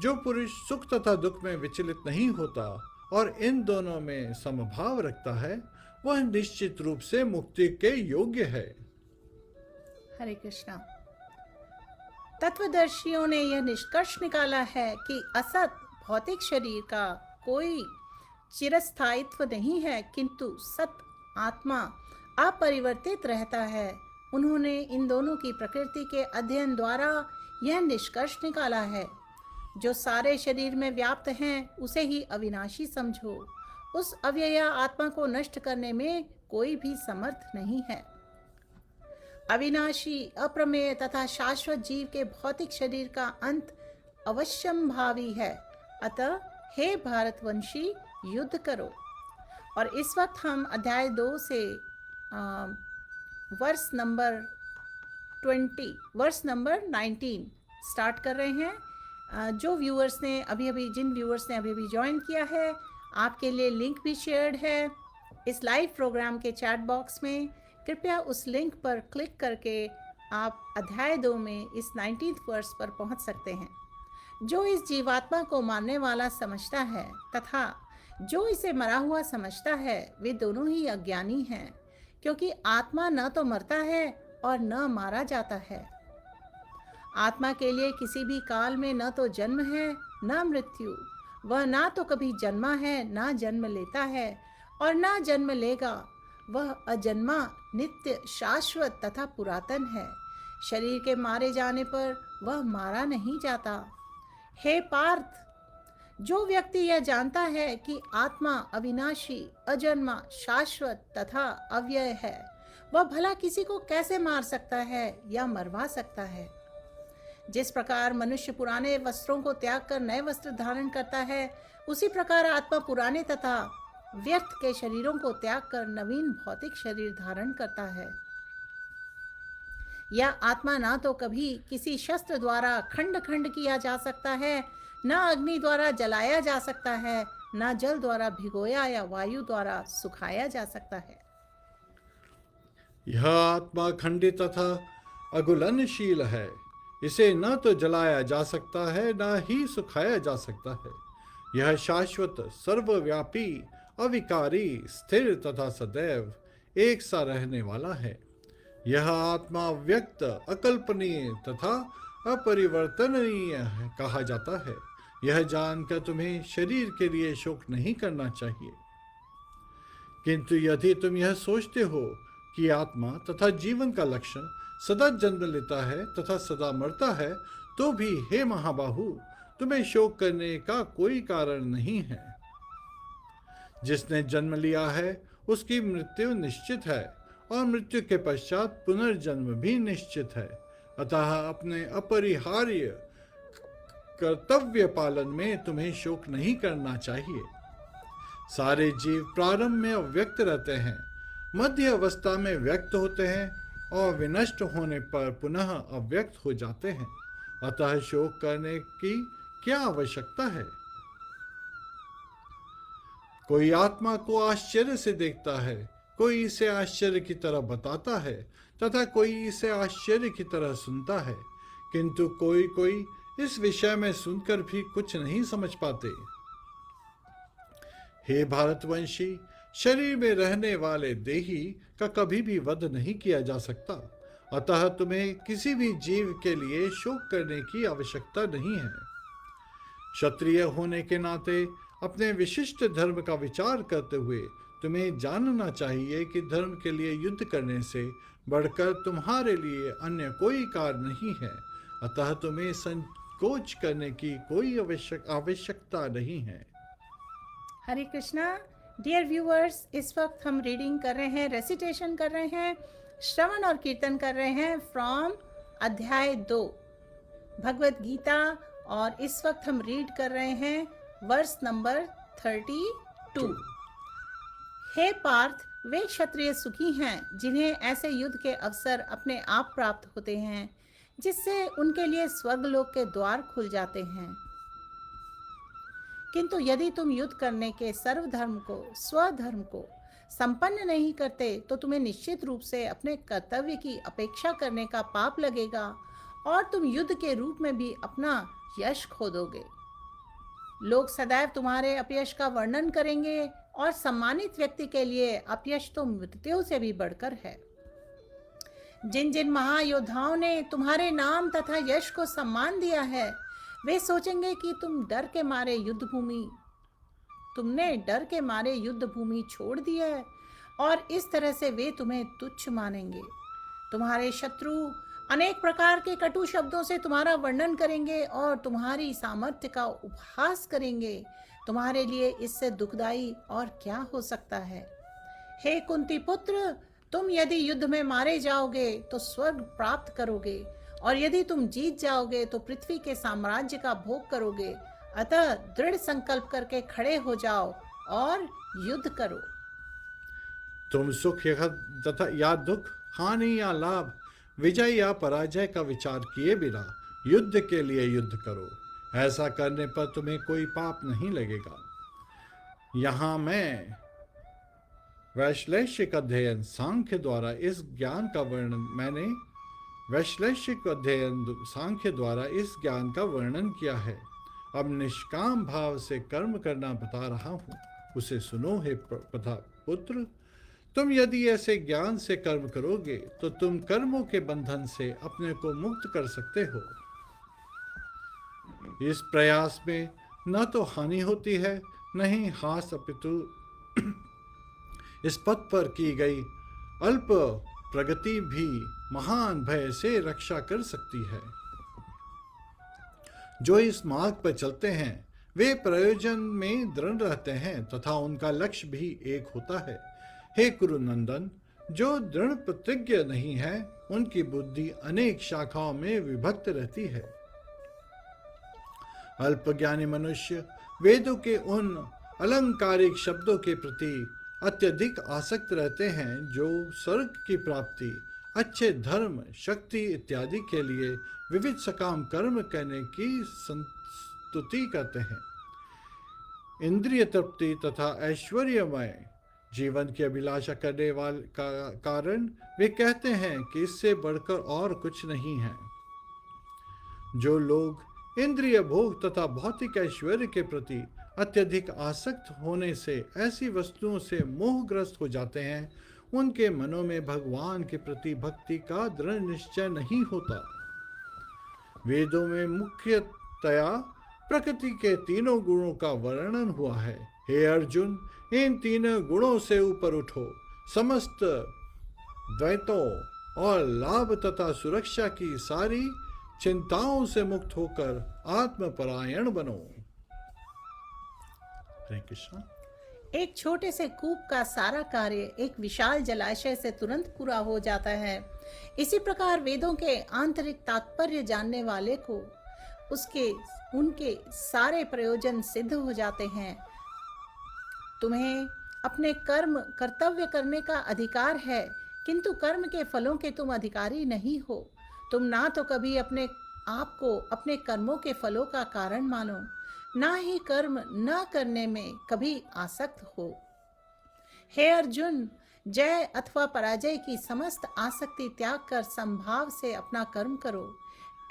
जो पुरुष सुख तथा दुख में विचलित नहीं होता और इन दोनों में समभाव रखता है, वह निश्चित रूप से मुक्ति के योग्य है। हरे कृष्णा। तत्वदर्शियों ने यह निष्कर्ष निकाला है कि असत भौतिक शरीर का कोई चिरस्थायित्व नहीं है, किंतु सत आत्मा अपरिवर्तित रहता है। उन्होंने इन दोनों की प्रकृति के अध्ययन द्वारा यह निष्कर्ष निकाला है। जो सारे शरीर में व्याप्त हैं, उसे ही अविनाशी समझो। उस अव्यय आत्मा को नष्ट करने में कोई भी समर्थ नहीं है। अविनाशी, अप्रमेय तथा शाश्वत जीव के भौतिक शरीर का अंत अवश्यंभावी है। अतः हे भारतवंशी, युद्ध करो। और इस वक्त हम अध्याय 2 से वर्ष नंबर 19 स्टार्ट कर रहे हैं। जिन व्यूअर्स ने अभी ज्वाइन किया है, आपके लिए लिंक भी शेयर्ड है इस लाइव प्रोग्राम के चैट बॉक्स में। कृपया उस लिंक पर क्लिक करके आप अध्याय 2 में इस 19th वर्ष पर पहुंच सकते हैं। जो इस जीवात्मा को मारने वाला समझता है तथा जो इसे मरा हुआ समझता है, वे दोनों ही अज्ञानी हैं, क्योंकि आत्मा न तो मरता है और न मारा जाता है। आत्मा के लिए किसी भी काल में न तो जन्म है न मृत्यु। वह ना तो कभी जन्मा है, ना जन्म लेता है और ना जन्म लेगा। वह अजन्मा, नित्य, शाश्वत तथा पुरातन है। शरीर के मारे जाने पर वह मारा नहीं जाता। हे पार्थ, जो व्यक्ति यह जानता है कि आत्मा अविनाशी, अजन्मा, शाश्वत तथा अव्यय है, वह भला किसी को कैसे मार सकता है या मरवा सकता है। जिस प्रकार मनुष्य पुराने वस्त्रों को त्याग कर नए वस्त्र धारण करता है, उसी प्रकार आत्मा पुराने तथा व्यर्थ के शरीरों को त्याग कर नवीन भौतिक शरीर धारण करता है। यह आत्मा ना तो कभी किसी शस्त्र द्वारा खंड खंड किया जा सकता है, न अग्नि द्वारा जलाया जा सकता है, न जल द्वारा भिगोया या वायु द्वारा सुखाया जा सकता है। यह आत्मा खंडित तथा अगुलनशील है। इसे न तो जलाया जा सकता है, न ही सुखाया जा सकता है। यह शाश्वत, सर्वव्यापी, अविकारी, स्थिर तथा सदैव एक सा रहने वाला है। यह आत्मा व्यक्त, अकल्पनीय तथा अपरिवर्तनीय कहा जाता है। यह जानकर तुम्हें शरीर के लिए शोक नहीं करना चाहिए। किंतु यदि तुम यह सोचते हो कि आत्मा तथा जीवन का लक्षण सदा जन्म लेता है तथा सदा मरता है, तो भी हे महाबाहु, तुम्हें शोक करने का कोई कारण नहीं है। जिसने जन्म लिया है उसकी मृत्यु निश्चित है और मृत्यु के पश्चात पुनर्जन्म भी निश्चित है। अतः अपने अपरिहार्य कर्तव्य पालन में तुम्हें शोक नहीं करना चाहिए। सारे जीव प्रारंभ में अव्यक्त रहते हैं, मध्य अवस्था में व्यक्त होते हैं और विनष्ट होने पर पुनः अव्यक्त हो जाते हैं। अतः शोक करने की क्या आवश्यकता है। कोई आत्मा को आश्चर्य से देखता है, कोई इसे आश्चर्य की तरह बताता है तथा कोई इसे आश्चर्य की तरह सुनता है, किंतु कोई इस विषय में सुनकर भी कुछ नहीं समझ पाते। हे भारतवंशी, शरीर में रहने वाले देही का कभी भी वध नहीं किया जा सकता। अतः तुम्हें किसी भी जीव के लिए शोक करने की आवश्यकता नहीं है। क्षत्रिय होने के नाते अपने विशिष्ट धर्म का विचार करते हुए तुम्हें जानना चाहिए कि धर्म के लिए युद्ध करने से बढ़कर तुम्हारे लिए अन्य कोई कार्य नहीं है। अतः तुम्हें संकोच करने की कोई आवश्यकता नहीं है। हरे कृष्णा। डियर व्यूअर्स, इस वक्त हम रीडिंग कर रहे हैं, रेसिटेशन कर रहे हैं, श्रवण और कीर्तन कर रहे हैं फ्रॉम अध्याय 2 भगवत गीता। और इस वक्त हम रीड कर रहे हैं वर्ष नंबर 32। हे पार्थ, वे क्षत्रिय सुखी हैं जिन्हें ऐसे युद्ध के अवसर अपने आप प्राप्त होते हैं, जिससे उनके लिए स्वर्गलोक के द्वार खुल जाते हैं। किंतु यदि तुम युद्ध करने के सर्वधर्म को, स्वधर्म को संपन्न नहीं करते, तो तुम्हें निश्चित रूप से अपने कर्तव्य की अपेक्षा करने का पाप लगेगा और तुम युद्ध के रूप में भी अपना यश खो दोगे। लोग सदैव तुम्हारे अपयश का वर्णन करेंगे और सम्मानित व्यक्ति के लिए अपयश तो मृत्यु से भी बढ़कर है। जिन जिन महायोद्धाओं ने तुम्हारे नाम तथा यश को सम्मान दिया है, वे सोचेंगे कि तुमने डर के मारे युद्ध भूमि छोड़ दी है और इस तरह से वे तुम्हें तुच्छ मानेंगे। तुम्हारे शत्रु अनेक प्रकार के कटु शब्दों से तुम्हारा वर्णन करेंगे और तुम्हारी सामर्थ्य का उपहास करेंगे। तुम्हारे लिए इससे दुखदाई और क्या हो सकता है। हे कुंती पुत्र, तुम यदि युद्ध में मारे जाओगे तो स्वर्ग प्राप्त करोगे, और यदि तुम जीत जाओगे तो पृथ्वी के साम्राज्य का भोग करोगे। अतः दृढ़ संकल्प करके खड़े हो जाओ और युद्ध करो। तुम सुख तथा या दुख, हानि या लाभ, विजय या पराजय का विचार किए बिना युद्ध के लिए युद्ध करो। ऐसा करने पर तुम्हें कोई पाप नहीं लगेगा। यहाँ मैं वैश्लेषिक अध्ययन सांख्य द्वारा इस ज्ञान का वर्णन किया है। अब निष्काम भाव से कर्म करना बता रहा हूँ, उसे सुनो हे पुत्र। तुम यदि ऐसे ज्ञान से कर्म करोगे तो तुम कर्मों के बंधन से अपने को मुक्त कर सकते हो। इस प्रयास में न तो हानि होती है, न ही हास, अपितु इस पथ पर की गई अल्प प्रगति भी महान भय से रक्षा कर सकती है। जो इस मार्ग पर चलते हैं वे प्रयोजन में दृढ़ रहते हैं तथा उनका लक्ष्य भी एक होता है। हे कुरुनंदन, जो दृढ़ प्रतिज्ञ नहीं है उनकी बुद्धि अनेक शाखाओं में विभक्त रहती है। अल्पज्ञानी मनुष्य वेदों के उन अलंकारिक शब्दों के प्रति अत्यधिक आसक्त रहते हैं जो स्वर्ग की प्राप्ति, अच्छे धर्म, शक्ति इत्यादि के लिए विविध सकाम कर्म करने की स्तुति करते हैं। इंद्रिय तृप्ति तथा ऐश्वर्यमय जीवन की अभिलाषा करने वाले का कारण वे कहते हैं कि इससे बढ़कर और कुछ नहीं है। जो लोग इंद्रिय भोग तथा भौतिक ऐश्वर्य के प्रति अत्यधिक आसक्त होने से ऐसी वस्तुओं से मोहग्रस्त हो जाते हैं, उनके मनों में भगवान के प्रति भक्ति का दृढ़ निश्चय नहीं होता। वेदों में मुख्यतया प्रकृति के तीनों गुणों का वर्णन हुआ है। हे अर्जुन, इन तीनों गुणों से ऊपर उठो, समस्त द्वैतों और लाभ तथा सुरक्षा की सारी चिंताओं से मुक्त होकर आत्मपरायण बनो। हरे कृष्ण। एक छोटे से कूप का सारा कार्य एक विशाल जलाशय से तुरंत पूरा हो जाता है। इसी प्रकार वेदों के आंतरिक तात्पर्य जानने वाले को उनके सारे प्रयोजन सिद्ध हो जाते हैं। तुम्हें अपने कर्तव्य करने का अधिकार है, किंतु कर्म के फलों के तुम अधिकारी नहीं हो। तुम ना तो कभी अपने आप को अपने कर्मों के फलों का कारण मानो, ना ही कर्म न करने में कभी आसक्त हो। हे अर्जुन, जय अथवा पराजय की समस्त आसक्ति त्याग कर संभाव से अपना कर्म करो,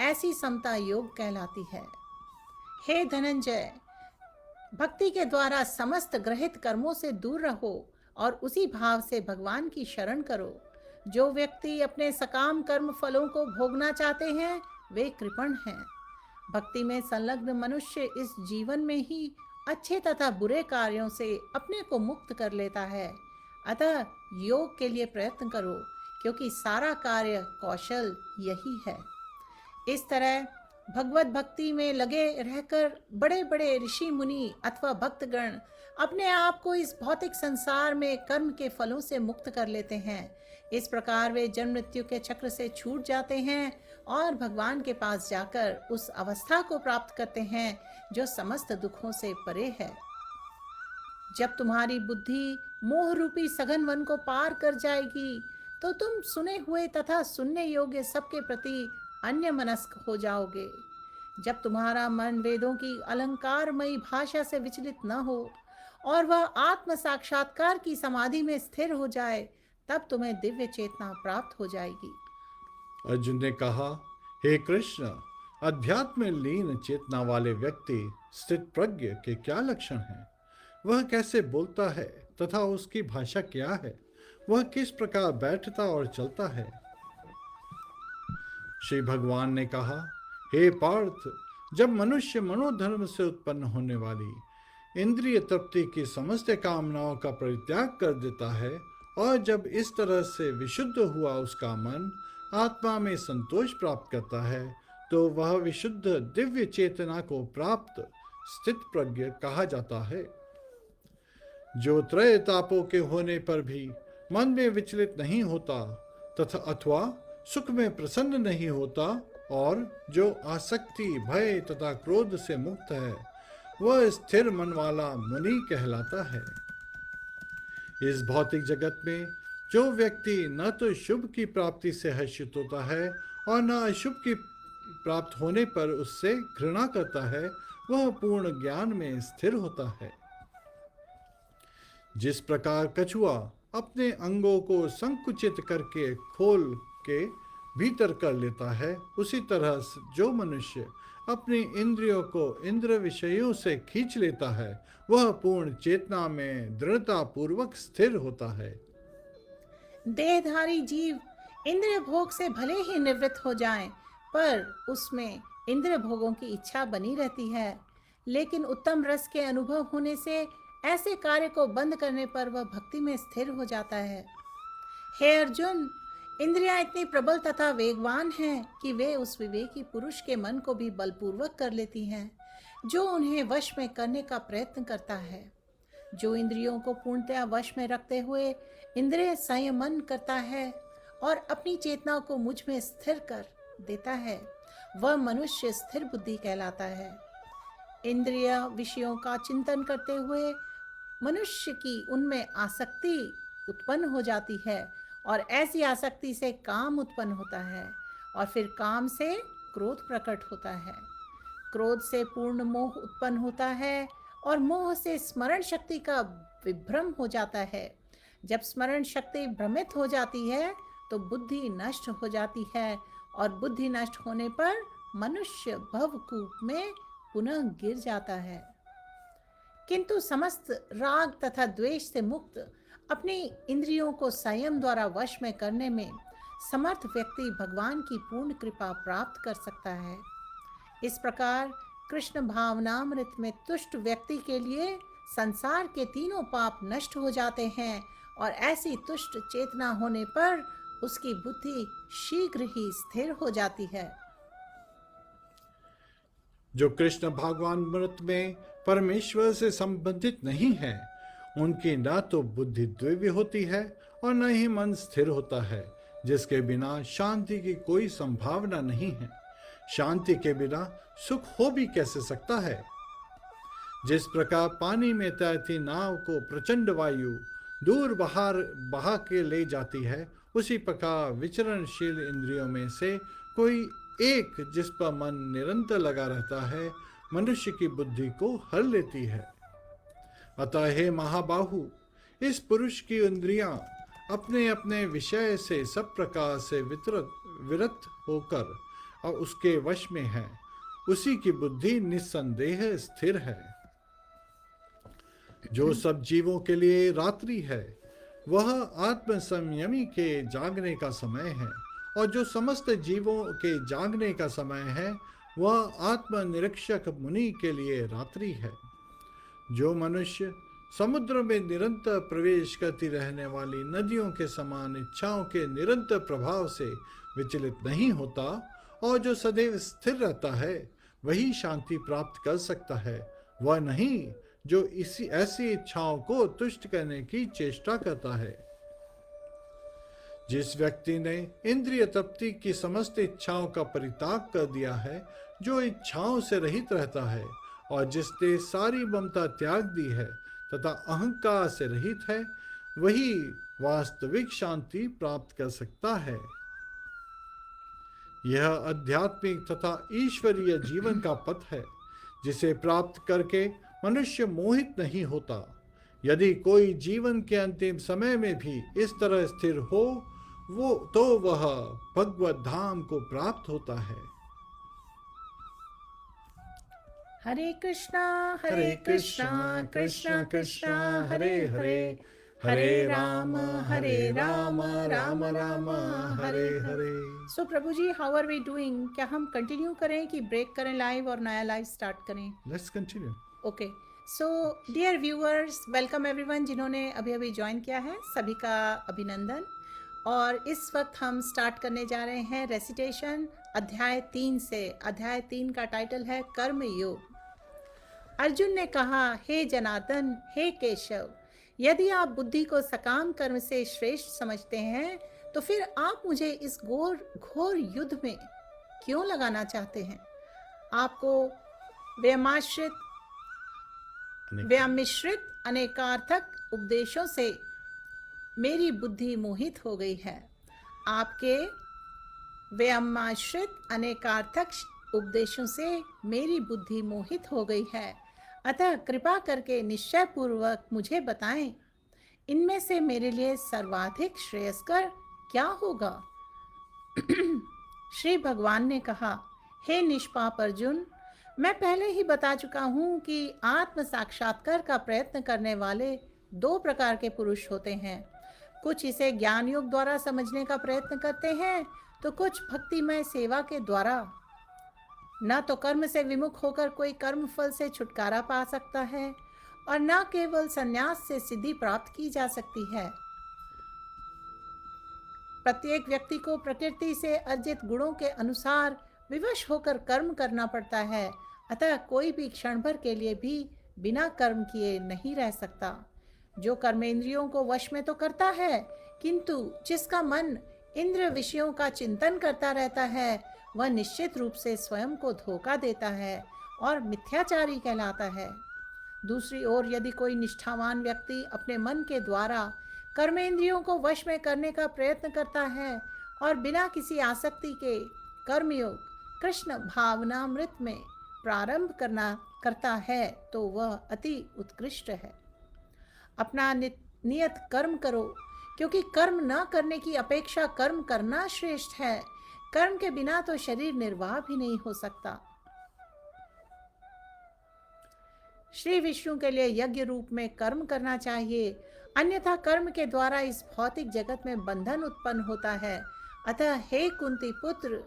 ऐसी समता योग कहलाती है। हे धनंजय, भक्ति के द्वारा समस्त ग्रहित कर्मों से दूर रहो और उसी भाव से भगवान की शरण करो। जो व्यक्ति अपने सकाम कर्म फलों को भोगना चाहते हैं वे कृपण हैं। भक्ति में संलग्न मनुष्य इस जीवन में ही अच्छे तथा बुरे कार्यों से अपने को मुक्त कर लेता है। अतः योग के लिए प्रयत्न करो, क्योंकि सारा कार्य कौशल यही है। इस तरह भगवत भक्ति में लगे रहकर बड़े बड़े ऋषि मुनि अथवा भक्तगण अपने आप को इस भौतिक संसार में कर्म के फलों से मुक्त कर लेते हैं। इस प्रकार वे जन्म मृत्यु के चक्र से छूट जाते हैं और भगवान के पास जाकर उस अवस्था को प्राप्त करते हैं जो समस्त दुखों से परे है। जब तुम्हारी बुद्धि मोह रूपी सघन वन को पार कर जाएगी तो तुम सुने हुए तथा सुनने योग्य सबके प्रति अन्य मनस्क हो जाओगे। जब तुम्हारा मन वेदों की अलंकारमयी भाषा से विचलित न हो और वह आत्म साक्षात्कार की समाधि में स्थिर हो जाए, तब तुम्हें दिव्य चेतना प्राप्त हो जाएगी। अर्जुन ने कहा, हे कृष्ण, अध्यात्म में लीन चेतना वाले व्यक्ति स्थित प्रज्ञ के क्या लक्षण हैं? वह कैसे बोलता है तथा उसकी भाषा क्या है? वह किस प्रकार बैठता और चलता है? श्री भगवान ने कहा, हे पार्थ, जब मनुष्य मनोधर्म से उत्पन्न होने वाली इंद्रिय तृप्ति की समस्त कामनाओं का परित्याग कर देता है और जब इस तरह से विशुद्ध हुआ उसका मन आत्मा में संतोष प्राप्त करता है तो वह विशुद्ध दिव्य चेतना को प्राप्त स्थित प्रज्ञ कहा जाता है। जो त्रय तापों के होने पर भी मन में विचलित नहीं होता तथा अथवा सुख में प्रसन्न नहीं होता और जो आसक्ति, भय तथा क्रोध से मुक्त है, वह स्थिर मन वाला मुनि कहलाता है। इस भौतिक जगत में जो व्यक्ति न तो शुभ की प्राप्ति से हर्षित होता है और न अशुभ की प्राप्त होने पर उससे घृणा करता है, वह पूर्ण ज्ञान में स्थिर होता है। जिस प्रकार कछुआ अपने अंगों को संकुचित करके खोल के भीतर कर लेता है, उसी तरह जो मनुष्य अपनी इंद्रियों को इंद्र विषयों से खींच लेता है, वह पूर्ण चेतना में दृढ़ता पूर्वक स्थिर होता है। देहधारी जीव इंद्रिय भोग से भले ही निवृत्त हो जाएं, पर उसमें इंद्रिय भोगों की इच्छा बनी रहती है। लेकिन उत्तम रस के अनुभव होने से ऐसे कार्य को बंद करने पर वह भक्ति में स्थिर हो जाता है। हे अर्जुन, इंद्रियां इतनी प्रबल तथा वेगवान हैं कि वे उस विवेकी पुरुष के मन को भी बलपूर्वक कर लेती हैं, जो उन्हें वश में करने का प्रयत्न करता है। जो इंद्रियों को पूर्णतया वश में रखते हुए इंद्रिय संयमन करता है और अपनी चेतना को मुझ में स्थिर कर देता है, वह मनुष्य स्थिर बुद्धि कहलाता है। इंद्रिय विषयों का चिंतन करते हुए मनुष्य की उनमें आसक्ति उत्पन्न हो जाती है और ऐसी आसक्ति से काम उत्पन्न होता है और फिर काम से क्रोध प्रकट होता है। क्रोध से पूर्ण मोह उत्पन्न होता है और मोह से स्मरण शक्ति का विभ्रम हो जाता है। जब स्मरण शक्ति भ्रमित हो जाती है तो बुद्धि नष्ट हो जाती है और बुद्धि नष्ट होने पर मनुष्य भवकूप में पुनः गिर जाता है। किंतु समस्त राग तथा द्वेष से मुक्त अपनी इंद्रियों को संयम द्वारा वश में करने में समर्थ व्यक्ति भगवान की पूर्ण कृपा प्राप्त कर सकता है। इस प्रकार कृष्ण भावनामृत में तुष्ट व्यक्ति के लिए संसार के तीनों पाप नष्ट हो जाते हैं और ऐसी तुष्ट चेतना होने पर उसकी बुद्धि शीघ्र ही स्थिर हो जाती है। जो कृष्ण भावनामृत में परमेश्वर से संबंधित नहीं है, उनकी न तो बुद्धि द्रव्य होती है और न ही मन स्थिर होता है, जिसके बिना शांति की कोई संभावना नहीं है। शांति के बिना सुख हो भी कैसे सकता है? जिस प्रकार पानी में तैरती नाव को प्रचंड वायु दूर बहा के ले जाती है, उसी प्रकार विचरणशील इंद्रियों में से कोई एक जिस पर मन निरंतर लगा रहता है, मनुष्य की बुद्धि को हर लेती है। अतः हे महाबाहु, इस पुरुष की इंद्रियां अपने अपने विषय से सब प्रकार से विरत होकर और उसके वश में है, उसी की बुद्धि निस्संदेह स्थिर है। जो सब जीवों के लिए रात्रि है, वह आत्म संयमी के जागने का समय है, और जो समस्त जीवों के जागने का समय है, वह आत्मनिरीक्षक मुनि के लिए रात्रि है। जो मनुष्य समुद्र में निरंतर प्रवेश करती रहने वाली नदियों के समान इच्छाओं के निरंतर प्रभाव से विचलित नहीं होता और जो सदैव स्थिर रहता है, वही शांति प्राप्त कर सकता है, वह नहीं जो ऐसी इच्छाओं को तुष्ट करने की चेष्टा करता है। जिस व्यक्ति ने इंद्रिय तृप्ति की समस्त इच्छाओं का परित्याग कर दिया है, जो इच्छाओं से रहित रहता है और जिसने सारी ममता त्याग दी है तथा अहंकार से रहित है, वही वास्तविक शांति प्राप्त कर सकता है। यह आध्यात्मिक तथा ईश्वरीय जीवन का पथ है, जिसे प्राप्त करके मनुष्य मोहित नहीं होता। यदि कोई जीवन के अंतिम समय में भी इस तरह स्थिर हो, तो वह भगवत धाम को प्राप्त होता है। हरे कृष्णा कृष्णा कृष्णा हरे हरे, हरे राम राम राम हरे हरे। सो प्रभु ji, how are we doing? क्या हम कंटिन्यू करें कि ब्रेक करें लाइव और नया लाइव स्टार्ट करें? Let's continue. Okay, so dear viewers, welcome everyone जिन्होंने अभी अभी ज्वाइन किया है, सभी का अभिनंदन। और इस वक्त हम स्टार्ट करने जा रहे हैं रेसिटेशन अध्याय 3 से। अध्याय 3 का टाइटल है कर्म योग। अर्जुन ने कहा, हे जनार्दन, हे केशव, यदि आप बुद्धि को सकाम कर्म से श्रेष्ठ समझते हैं तो फिर आप मुझे इस घोर युद्ध में क्यों लगाना चाहते हैं? आपको व्यामिश्रित अनेकार्थक उपदेशों से मेरी बुद्धि मोहित हो गई है। आपके व्यामाश्रित अनेकार्थक उपदेशों से मेरी बुद्धि मोहित हो गई है। अतः कृपा करके निश्चय पूर्वक मुझे बताएं, इनमें से मेरे लिए सर्वाधिक श्रेयस्कर क्या होगा? श्री भगवान ने कहा, हे निष्पाप अर्जुन, मैं पहले ही बता चुका हूँ कि आत्म साक्षात्कार का प्रयत्न करने वाले 2 प्रकार के पुरुष होते हैं। कुछ इसे ज्ञान योग द्वारा समझने का प्रयत्न करते हैं तो कुछ भक्तिमय सेवा के द्वारा। न तो कर्म से विमुख होकर कोई कर्म फल से छुटकारा पा सकता है और न केवल संन्यास से सिद्धि प्राप्त की जा सकती है। प्रत्येक व्यक्ति को प्रकृति से अर्जित गुणों के अनुसार विवश होकर कर्म करना पड़ता है। अतः कोई भी क्षण भर के लिए भी बिना कर्म किए नहीं रह सकता। जो कर्मेंद्रियों को वश में तो करता है, किंतु जिसका मन इंद्र विषयों का चिंतन करता रहता है वह निश्चित रूप से स्वयं को धोखा देता है और मिथ्याचारी कहलाता है। दूसरी ओर यदि कोई निष्ठावान व्यक्ति अपने मन के द्वारा कर्मेंद्रियों को वश में करने का प्रयत्न करता है और बिना किसी आसक्ति के कर्मयोग कृष्ण भावनामृत में प्रारंभ करता है तो वह अति उत्कृष्ट है। अपना नियत कर्म करो, क्योंकि कर्म न करने की अपेक्षा कर्म करना श्रेष्ठ है। कर्म के बिना तो शरीर निर्वाह भी नहीं हो सकता। श्री विष्णु के लिए यज्ञ रूप में कर्म करना चाहिए, अन्यथा कर्म के द्वारा इस भौतिक जगत में बंधन उत्पन्न होता है। अतः हे कुंती पुत्र,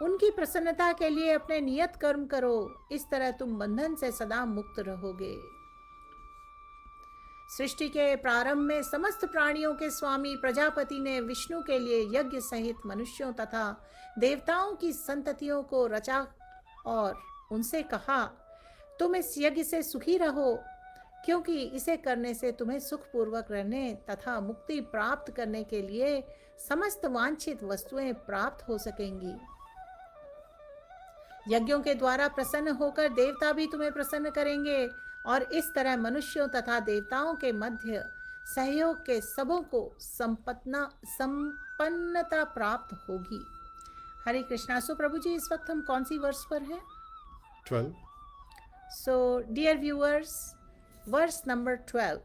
उनकी प्रसन्नता के लिए अपने नियत कर्म करो, इस तरह तुम बंधन से सदा मुक्त रहोगे। सृष्टि के प्रारंभ में समस्त प्राणियों के स्वामी प्रजापति ने विष्णु के लिए यज्ञ सहित मनुष्यों तथा देवताओं की संततियों को रचा और उनसे कहा, तुम इस यज्ञ से सुखी रहो, क्योंकि इसे करने से तुम्हें सुखपूर्वक रहने तथा मुक्ति प्राप्त करने के लिए समस्त वांछित वस्तुएं प्राप्त हो सकेंगी। यज्ञों के द्वारा प्रसन्न होकर देवता भी तुम्हें प्रसन्न करेंगे और इस तरह मनुष्यों तथा देवताओं के मध्य सहयोग के सबों को संपन्नता प्राप्त होगी। हरे कृष्णा। सो प्रभु जी, इस वक्त हम कौन सी वर्ष पर हैं? 12। So dear viewers, verse number 12,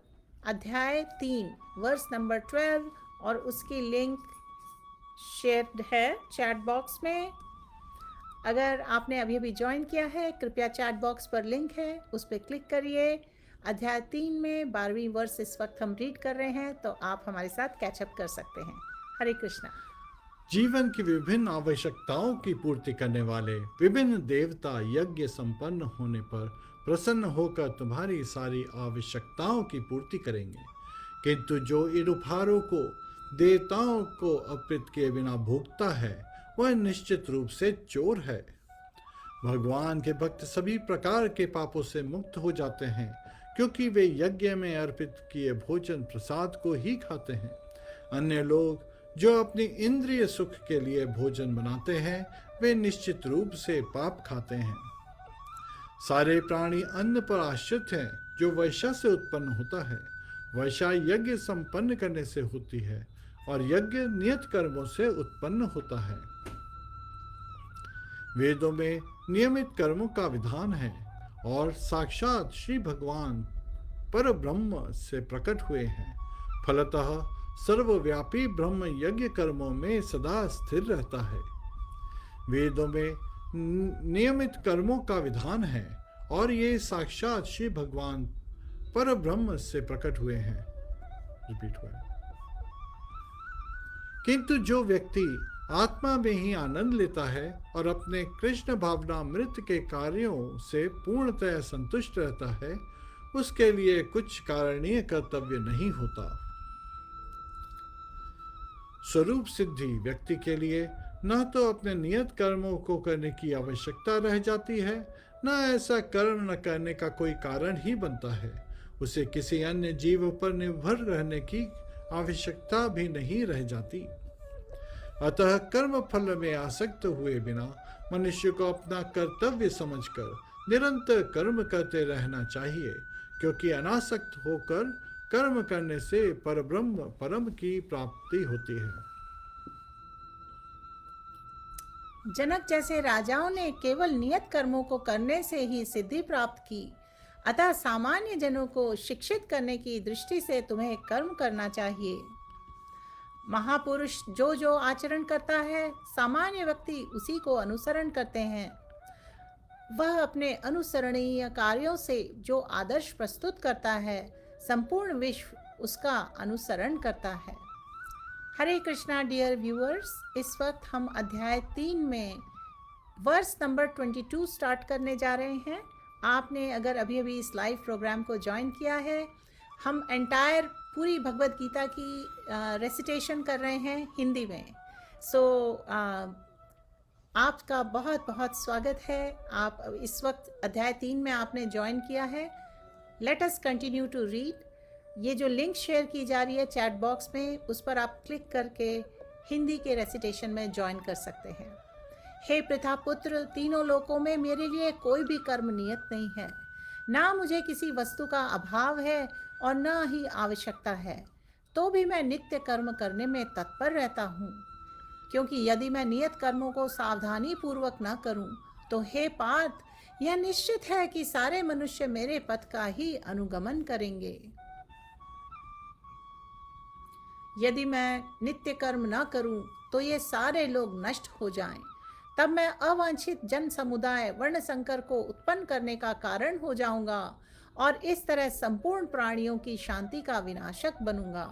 अध्याय 3, वर्स नंबर 12 और उसकी लिंक शेयर है चैट बॉक्स में। अगर आपने अभी अभी ज्वाइन किया है, कृपया चैट बॉक्स पर लिंक है, उस पर क्लिक करिए। अध्याय 3 में 12वीं वर्स इस वक्त हम रीड कर रहे हैं, तो आप हमारे साथ कैचअप कर सकते हैं। हरे कृष्णा। जीवन की विभिन्न आवश्यकताओं की पूर्ति करने वाले विभिन्न देवता यज्ञ संपन्न होने पर प्रसन्न होकर तुम्हारी सारी आवश्यकताओं की पूर्ति करेंगे, किंतु जो इन उपहारों को देवताओं को अर्पित किए बिना भोगता है वह निश्चित रूप से चोर है। भगवान के भक्त सभी प्रकार के पापों से मुक्त हो जाते हैं, क्योंकि वे यज्ञ में अर्पित किए भोजन प्रसाद को ही खाते हैं। अन्य लोग जो अपनी इंद्रिय सुख के लिए भोजन बनाते हैं वे निश्चित रूप से पाप खाते हैं। सारे प्राणी अन्न पर आश्रित हैं जो वर्षा से उत्पन्न होता है। वर्षा यज्ञ संपन्न करने से होती है और यज्ञ नियत कर्मों से उत्पन्न होता है। वेदों में नियमित कर्मों का विधान है और साक्षात श्री भगवान पर ब्रह्म से प्रकट हुए हैं। फलतः सर्वव्यापी ब्रह्म यज्ञ कर्मों में सदा स्थिर रहता है। वेदों में नियमित कर्मों का विधान है और ये साक्षात श्री भगवान पर ब्रह्म से प्रकट हुए हैं। रिपीट हुआ। किंतु जो व्यक्ति आत्मा में ही आनंद लेता है और अपने कृष्ण भावनामृत के कार्यों से पूर्णतः संतुष्ट रहता है, उसके लिए कुछ कारणीय कर्तव्य नहीं होता। स्वरूप सिद्धि व्यक्ति के लिए न तो अपने नियत कर्मों को करने की आवश्यकता रह जाती है, न ऐसा कर्म न करने का कोई कारण ही बनता है। उसे किसी अन्य जीव पर निर्भर रहने की आवश्यकता भी नहीं रह जाती। अतः कर्म फल में आसक्त हुए बिना मनुष्य को अपना कर्तव्य समझकर निरंतर कर्म करते रहना चाहिए, क्योंकि अनासक्त होकर कर्म करने से परब्रह्म परम की प्राप्ति होती है। जनक जैसे राजाओं ने केवल नियत कर्मों को करने से ही सिद्धि प्राप्त की, अतः सामान्य जनों को शिक्षित करने की दृष्टि से तुम्हें कर्म करना चाहिए। महापुरुष जो जो आचरण करता है, सामान्य व्यक्ति उसी को अनुसरण करते हैं। वह अपने अनुसरणीय कार्यों से जो आदर्श प्रस्तुत करता है, संपूर्ण विश्व उसका अनुसरण करता है। हरे कृष्णा डियर व्यूअर्स, इस वक्त हम अध्याय 3 में वर्स नंबर 22 स्टार्ट करने जा रहे हैं। आपने अगर अभी अभी इस लाइव प्रोग्राम को ज्वाइन किया है, हम एंटायर पूरी भगवत गीता की रेसिटेशन कर रहे हैं हिंदी में। आपका बहुत बहुत स्वागत है। आप इस वक्त अध्याय 3 में आपने ज्वाइन किया है। Let us continue to read. ये जो लिंक शेयर की जा रही है चैट बॉक्स में, उस पर आप क्लिक करके हिंदी के रेसिटेशन में ज्वाइन कर सकते हैं। हे पृथा पुत्र, तीनों लोकों में मेरे लिए कोई भी कर्म नियत नहीं है। ना मुझे किसी वस्तु का अभाव है और न ही आवश्यकता है, तो भी मैं नित्य कर्म करने में तत्पर रहता हूँ। क्योंकि यदि मैं नियत कर्मों को सावधानी पूर्वक न करूँ, तो हे पार्थ, यह निश्चित है कि सारे मनुष्य मेरे पथ का ही अनुगमन करेंगे। यदि मैं नित्य कर्म न करूं, तो ये सारे लोग नष्ट हो जाएं। तब मैं अवांछित जन समुदाय वर्ण संकर को उत्पन्न करने का कारण हो जाऊंगा और इस तरह संपूर्ण प्राणियों की शांति का विनाशक बनूंगा।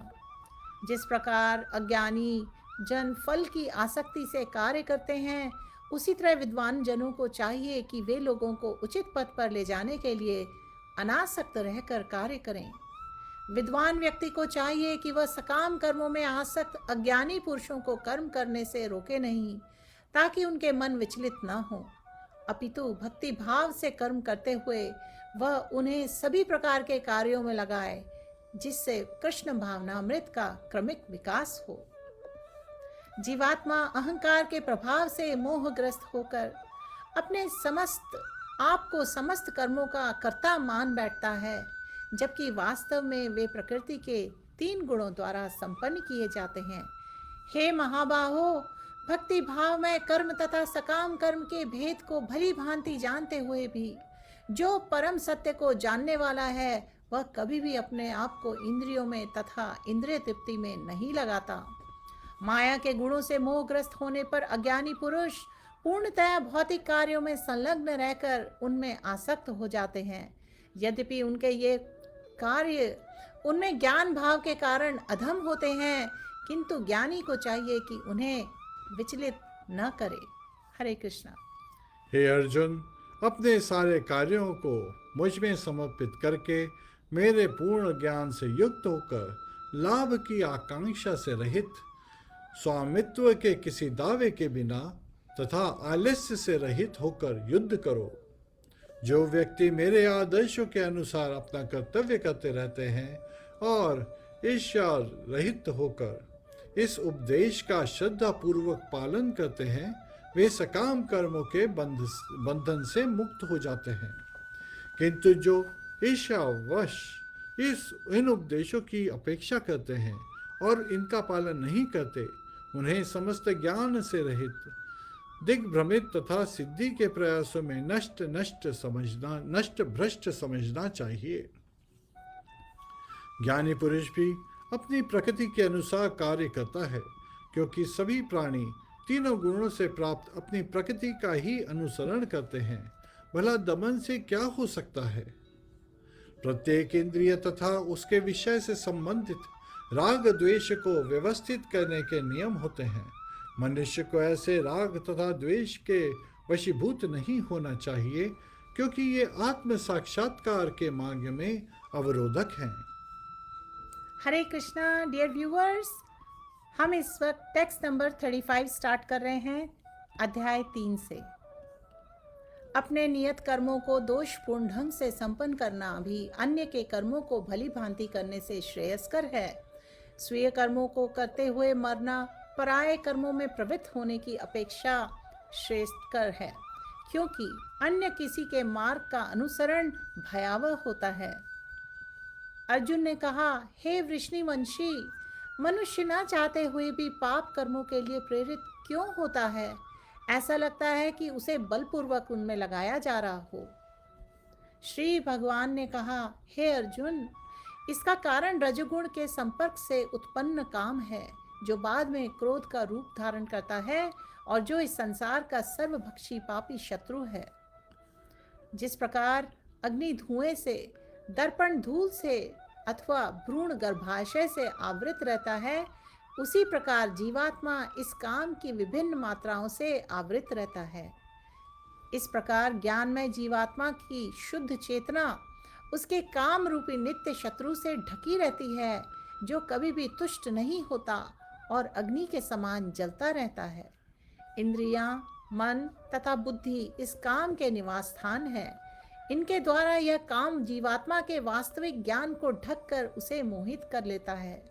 जिस प्रकार अज्ञानी जन फल की आसक्ति से कार्य करते हैं, उसी तरह विद्वान जनों को चाहिए कि वे लोगों को उचित पथ पर ले जाने के लिए अनासक्त रहकर कार्य करें। विद्वान व्यक्ति को चाहिए कि वह सकाम कर्मों में आसक्त अज्ञानी पुरुषों को कर्म करने से रोके नहीं, ताकि उनके मन विचलित न हो, अपितु भक्ति भाव से कर्म करते हुए वह उन्हें सभी प्रकार के कार्यों में लगाए, जिससे कृष्ण भावनामृत का क्रमिक विकास हो। जीवात्मा अहंकार के प्रभाव से मोहग्रस्त होकर अपने समस्त कर्मों का कर्ता मान बैठता है, जबकि वास्तव में वे प्रकृति के 3 गुणों द्वारा संपन्न किए जाते हैं। हे महाबाहो, भक्ति भाव में कर्म तथा सकाम कर्म के भेद को भली भांति जानते हुए भी जो परम सत्य को जानने वाला है, वह कभी भी अपने आप को इंद्रियों में तथा इंद्रिय तृप्ति में नहीं लगाता। माया के गुणों से मोहग्रस्त होने पर अज्ञानी पुरुष पूर्णतः भौतिक कार्यों में संलग्न रहकर उनमें आसक्त हो जाते हैं। यद्यपि उनके ये कार्य उनमें ज्ञान भाव के कारण अधम होते हैं, किंतु ज्ञानी को चाहिए कि उन्हें विचलित न करे। हरे कृष्णा। हे अर्जुन, अपने सारे कार्यों को मुझ में समर्पित करके मेरे पूर्ण ज्ञान से युक्त होकर लाभ की आकांक्षा से रहित, स्वामित्व के किसी दावे के बिना तथा आलस्य से रहित होकर युद्ध करो। जो व्यक्ति मेरे आदर्शों के अनुसार अपना कर्तव्य करते रहते हैं और ईर्ष्या रहित होकर इस उपदेश का श्रद्धा पूर्वक पालन करते हैं, वे सकाम कर्मों के बंधन से मुक्त हो जाते हैं। किंतु जो ईर्ष्यावश इन उपदेशों की अपेक्षा करते हैं और इनका पालन नहीं करते, उन्हें समस्त ज्ञान से रहित, दिग्भ्रमित तथा सिद्धि के प्रयासों में नष्ट भ्रष्ट समझना चाहिए। ज्ञानी पुरुष भी अपनी प्रकृति के अनुसार कार्य करता है, क्योंकि सभी प्राणी 3 गुणों से प्राप्त अपनी प्रकृति का ही अनुसरण करते हैं। भला दमन से क्या हो सकता है? प्रत्येक इंद्रिय तथा उसके विषय से संबंधित राग द्वेष को व्यवस्थित करने के नियम होते हैं। मनुष्य को ऐसे राग तथा द्वेष के वशीभूत नहीं होना चाहिए, क्योंकि ये आत्म साक्षात्कार के मार्ग में अवरोधक हैं। हरे कृष्णा डियर व्यूअर्स, हम इस वक्त टेक्स्ट नंबर 35 स्टार्ट कर रहे हैं अध्याय 3 से। अपने नियत कर्मों को दोषपूर्ण ढंग से संपन्न करना भी अन्य के कर्मों को भली भांति करने से श्रेयस्कर है। स्वीय कर्मों को करते हुए मरना पराये कर्मों में प्रवृत्त होने की अपेक्षा श्रेष्ठकर है, क्योंकि अन्य किसी के मार्ग का अनुसरण भयावह होता है। अर्जुन ने कहा, हे वृष्णिवंशी, मनुष्य न चाहते हुए भी पाप कर्मों के लिए प्रेरित क्यों होता है? ऐसा लगता है कि उसे बलपूर्वक उनमें लगाया जा रहा हो। श्री भगवान ने कहा, हे अर्जुन, इसका कारण रजोगुण के संपर्क से उत्पन्न काम है, जो बाद में क्रोध का रूप धारण करता है और जो इस संसार का सर्वभक्षी पापी शत्रु है। जिस प्रकार अग्नि धुएं से, दर्पण धूल से अथवा भ्रूण गर्भाशय से आवृत रहता है, उसी प्रकार जीवात्मा इस काम की विभिन्न मात्राओं से आवृत रहता है। इस प्रकार ज्ञानमय जीवात्मा की शुद्ध चेतना उसके काम रूपी नित्य शत्रु से ढकी रहती है, जो कभी भी तुष्ट नहीं होता और अग्नि के समान जलता रहता है। इंद्रियां, मन तथा बुद्धि इस काम के निवास स्थान है। इनके द्वारा यह काम जीवात्मा के वास्तविक ज्ञान को ढककर उसे मोहित कर लेता है।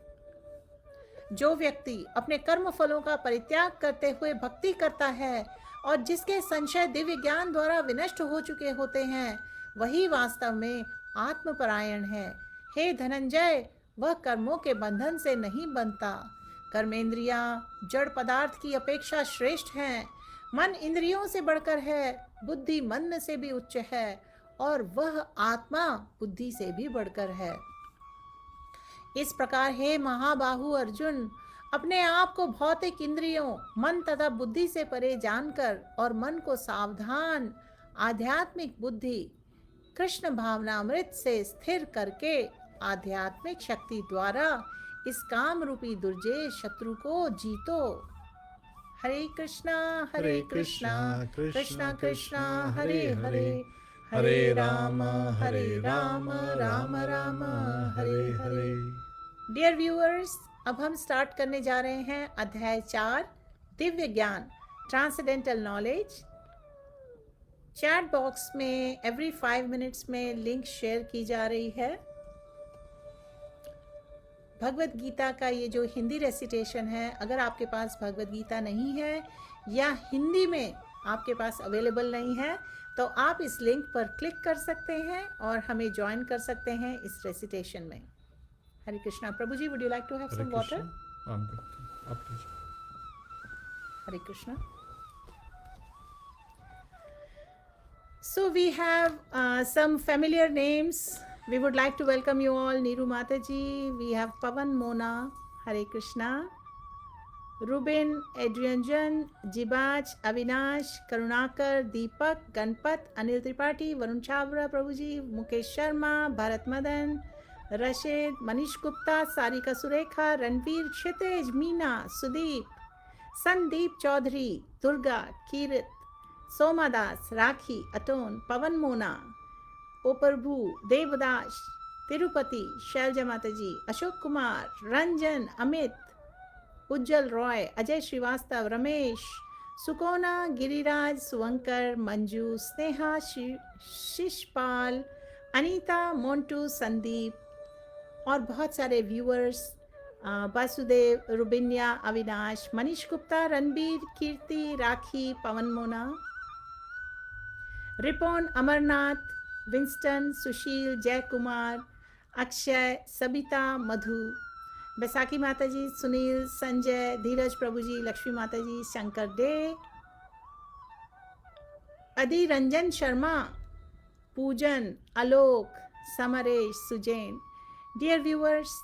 जो व्यक्ति अपने कर्म फलों का परित्याग करते हुए भक्ति करता है और जिसके संशय दिव्य ज्ञान द्वारा विनष्ट हो चुके होते हैं, वही वास्तव में आत्मपरायण है। हे धनंजय, वह कर्मों के बंधन से नहीं बनता। कर्मेंद्रियां जड़ पदार्थ की अपेक्षा श्रेष्ठ हैं। मन इंद्रियों से बढ़कर है, बुद्धि मन से भी उच्च है और वह आत्मा बुद्धि से भी बढ़कर है। इस प्रकार हे महाबाहु अर्जुन, अपने आप को भौतिक इंद्रियों, मन तथा बुद्धि से परे जानकर और मन को सावधान आध्यात्मिक बुद्धि कृष्ण भावनामृत से स्थिर करके आध्यात्मिक शक्ति द्वारा इस काम रूपी दुर्जय शत्रु को जीतो। हरे कृष्णा कृष्णा कृष्णा हरे हरे, हरे राम राम राम हरे हरे। डियर व्यूअर्स, अब हम स्टार्ट करने जा रहे हैं अध्याय 4, दिव्य ज्ञान, ट्रांसेंडेंटल नॉलेज। चैट बॉक्स में एवरी 5 मिनट्स में लिंक शेयर की जा रही है। भगवत गीता का ये जो हिंदी रेसिटेशन है, अगर आपके पास भगवत गीता नहीं है या हिंदी में आपके पास अवेलेबल नहीं है, तो आप इस लिंक पर क्लिक कर सकते हैं और हमें ज्वाइन कर सकते हैं इस रेसिटेशन में। हरे कृष्णा। प्रभु ji, would you like to have some water? Hare Krishna. So we have some familiar names. We would like to welcome you all. Neeru Mataji, we have Pavan Mona, Hare Krishna, Ruben, Adrianjan, Jibaj, Avinash, Karunakar, Deepak, Ganpat, Anil Tripathi, Varun Chavra, Prabhuji, Mukesh Sharma, Bharat Madan, Rashid, Manish Gupta, Sarika Surekha, Ranveer, Kshitij, Meena, Sudeep, Sandeep Chaudhary, Durga, Kirit, सोमादास, राखी, अटोन, पवन मोना, ओप्रभु, देवदास, तिरुपति, शैलजा माताजी, अशोक कुमार, रंजन, अमित, उज्जवल रॉय, अजय श्रीवास्तव, रमेश, सुकोना, गिरिराज, सुवंकर, मंजू, स्नेहा, शिशपाल, अनीता, मोन्टू, संदीप और बहुत सारे व्यूअर्स, वासुदेव, रुबिन्या, अविनाश, मनीष गुप्ता, रणबीर, कीर्ति, राखी, पवन मोना, रिपोन, अमरनाथ, विंस्टन, सुशील, जय कुमार, अक्षय, सबिता, मधु, बैसाखी माताजी, सुनील, संजय, धीरज प्रभुजी, लक्ष्मी माताजी, शंकर डे, अधि रंजन शर्मा, पूजन, आलोक, समरेश, सुजैन। डियर व्यूअर्स,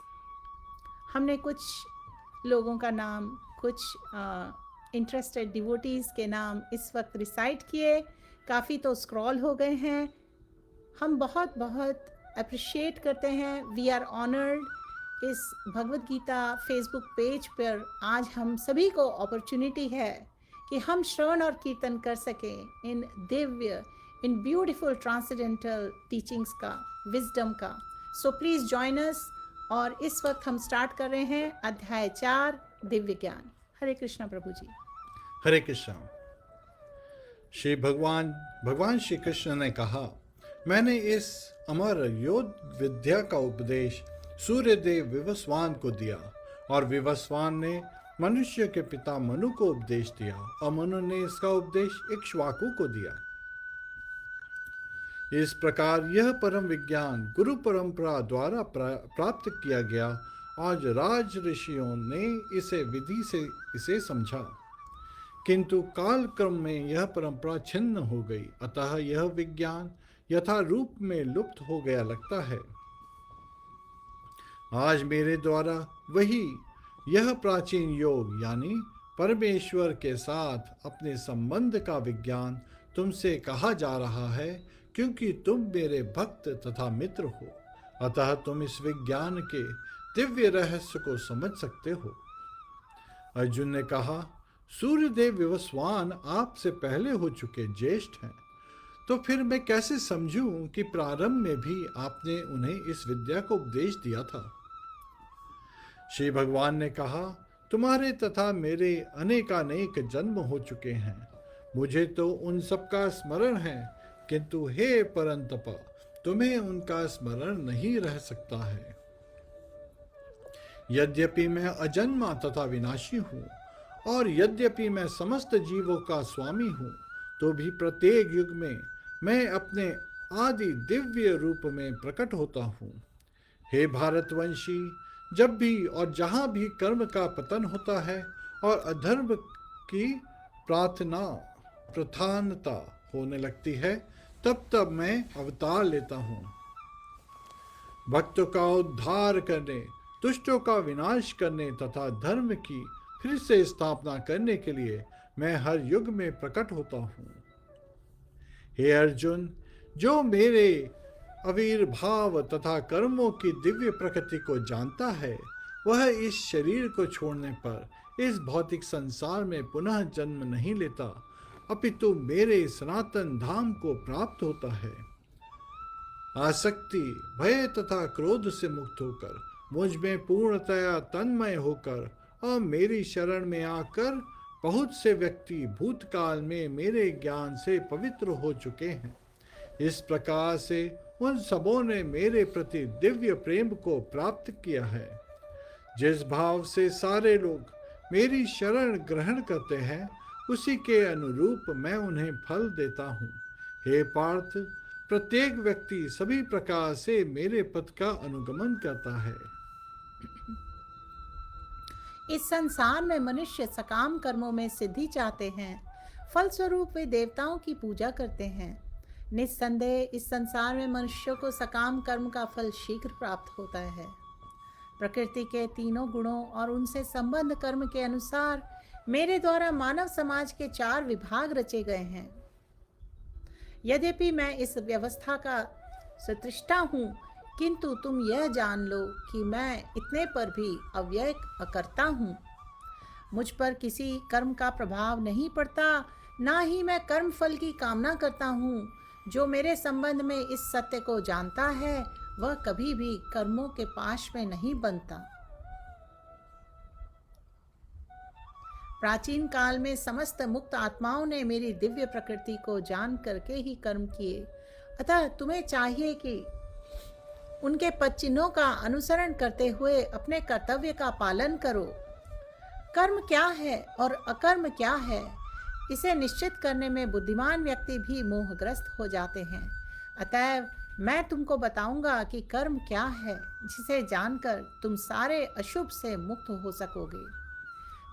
हमने कुछ लोगों का नाम, कुछ इंटरेस्टेड डिवोटीज़ के नाम इस वक्त रिसाइट किए। काफ़ी तो स्क्रॉल हो गए हैं। हम बहुत बहुत अप्रिशिएट करते हैं। We are honoured. इस भगवत गीता फेसबुक पेज पर आज हम सभी को अपॉर्चुनिटी है कि हम श्रवण और कीर्तन कर सकें इन दिव्य, इन ब्यूटीफुल ट्रांसेंडेंटल टीचिंग्स का, विजडम का। सो प्लीज़ जॉइन अस। और इस वक्त हम स्टार्ट कर रहे हैं अध्याय 4, दिव्य ज्ञान। हरे कृष्णा प्रभु जी। हरे कृष्णा। श्री भगवान श्री कृष्ण ने कहा, मैंने इस अमर योग विद्या का उपदेश सूर्यदेव विवस्वान को दिया और विवस्वान ने मनुष्य के पिता मनु को उपदेश दिया और मनु ने इसका उपदेश इक्ष्वाकु को दिया। इस प्रकार यह परम विज्ञान गुरु परंपरा द्वारा प्राप्त किया गया। आज राज ऋषियों ने इसे विधि से इसे समझा, किंतु काल क्रम में यह परंपरा छिन्न हो गई, अतः यह विज्ञान यथा रूप में लुप्त हो गया लगता है। आज मेरे द्वारा वही यह प्राचीन योग यानी परमेश्वर के साथ अपने संबंध का विज्ञान तुमसे कहा जा रहा है, क्योंकि तुम मेरे भक्त तथा मित्र हो, अतः तुम इस विज्ञान के दिव्य रहस्य को समझ सकते हो। अर्जुन ने कहा, सूर्यदेव विवस्वान आपसे पहले हो चुके ज्येष्ठ हैं, तो फिर मैं कैसे समझूं कि प्रारंभ में भी आपने उन्हें इस विद्या को उपदेश दिया था। श्री भगवान ने कहा, तुम्हारे तथा मेरे अनेकानेक जन्म हो चुके हैं, मुझे तो उन सब का स्मरण है, किंतु हे परंतप, तुम्हें उनका स्मरण नहीं रह सकता है। यद्यपि मैं अजन्मा तथा विनाशी हूँ और यद्यपि मैं समस्त जीवों का स्वामी हूँ, तो भी प्रत्येक युग में मैं अपने आदि दिव्य रूप में प्रकट होता हूँ। हे भारतवंशी, जब भी और जहाँ भी कर्म का पतन होता है और अधर्म की प्रधानता होने लगती है, तब तब मैं अवतार लेता हूँ। भक्तों का उद्धार करने, दुष्टों का विनाश करने तथा धर्म की फिर से स्थापना करने के लिए मैं हर युग में प्रकट होता हूँ। हे अर्जुन, जो मेरे आविर्भाव तथा कर्मों की दिव्य प्रकृति को जानता है, वह इस शरीर को छोड़ने पर इस भौतिक संसार में पुनः जन्म नहीं लेता, अपितु मेरे सनातन धाम को प्राप्त होता है। आसक्ति, भय तथा क्रोध से मुक्त होकर, मुझ में पूर्णतया तन्मय होकर और मेरी शरण में आकर बहुत से व्यक्ति भूतकाल में मेरे ज्ञान से पवित्र हो चुके हैं। इस प्रकार से उन सबों ने मेरे प्रति दिव्य प्रेम को प्राप्त किया है। जिस भाव से सारे लोग मेरी शरण ग्रहण करते हैं, उसी के अनुरूप मैं उन्हें फल देता हूँ। हे पार्थ, प्रत्येक व्यक्ति सभी प्रकार से मेरे पथ का अनुगमन करता है। इस संसार में मनुष्य सकाम कर्मों में सिद्धि चाहते हैं, फलस्वरूप वे देवताओं की पूजा करते हैं। निस्संदेह इस संसार में मनुष्यों को सकाम कर्म का फल शीघ्र प्राप्त होता है। प्रकृति के तीनों गुणों और उनसे संबंध कर्म के अनुसार मेरे द्वारा मानव समाज के 4 विभाग रचे गए हैं। यद्यपि मैं इस व्यवस्था का सृष्टा हूँ, किंतु तुम यह जान लो कि मैं इतने पर भी अव्यय अकर्ता हूँ। मुझ पर किसी कर्म का प्रभाव नहीं पड़ता, ना ही मैं कर्म फल की कामना करता हूँ। जो मेरे संबंध में इस सत्य को जानता है, वह कभी भी कर्मों के पाश में नहीं बनता। प्राचीन काल में समस्त मुक्त आत्माओं ने मेरी दिव्य प्रकृति को जान करके ही कर्म किए, अतः तुम्हें चाहिए कि उनके पद चिन्हों का अनुसरण करते हुए अपने कर्तव्य का पालन करो। कर्म क्या है और अकर्म क्या है, इसे निश्चित करने में बुद्धिमान व्यक्ति भी मोहग्रस्त हो जाते हैं। अतएव मैं तुमको बताऊंगा कि कर्म क्या है, जिसे जानकर तुम सारे अशुभ से मुक्त हो सकोगे।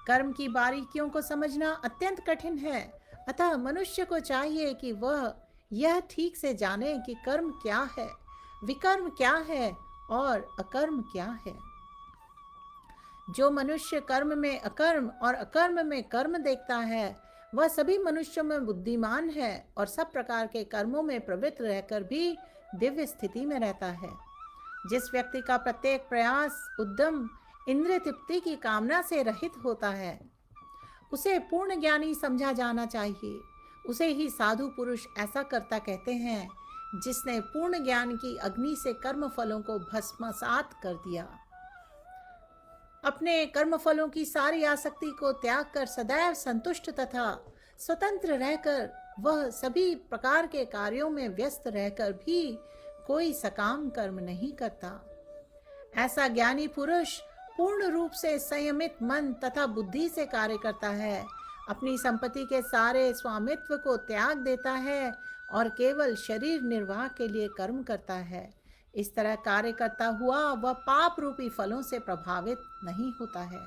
कर्म की बारीकियों को समझना अत्यंत कठिन है, अतः मनुष्य को चाहिए कि वह यह ठीक से जाने कि कर्म क्या है, विकर्म क्या है और अकर्म क्या है। जो मनुष्य कर्म में अकर्म और अकर्म में कर्म देखता है, वह सभी मनुष्यों में बुद्धिमान है और सब प्रकार के कर्मों में प्रवृत्त रहकर भी दिव्य स्थिति में रहता है। जिस व्यक्ति का प्रत्येक प्रयास उद्यम इंद्रिय तृप्ति की कामना से रहित होता है, उसे पूर्ण ज्ञानी समझा जाना चाहिए। उसे ही साधु पुरुष ऐसा करता कहते हैं, जिसने पूर्ण ज्ञान की अग्नि से कर्म फलों को भस्मसात कर दिया। अपने कर्मफलों की सारी आसक्ति को त्याग कर सदैव संतुष्ट तथा स्वतंत्र रहकर वह सभी प्रकार के कार्यों में व्यस्त रहकर भी कोई सकाम कर्म नहीं करता। ऐसा ज्ञानी पुरुष पूर्ण रूप से संयमित मन तथा बुद्धि से कार्य करता है, अपनी संपत्ति के सारे स्वामित्व को त्याग देता है और केवल शरीर निर्वाह के लिए कर्म करता है। इस तरह कार्य करता हुआ वह पाप रूपी फलों से प्रभावित नहीं होता है।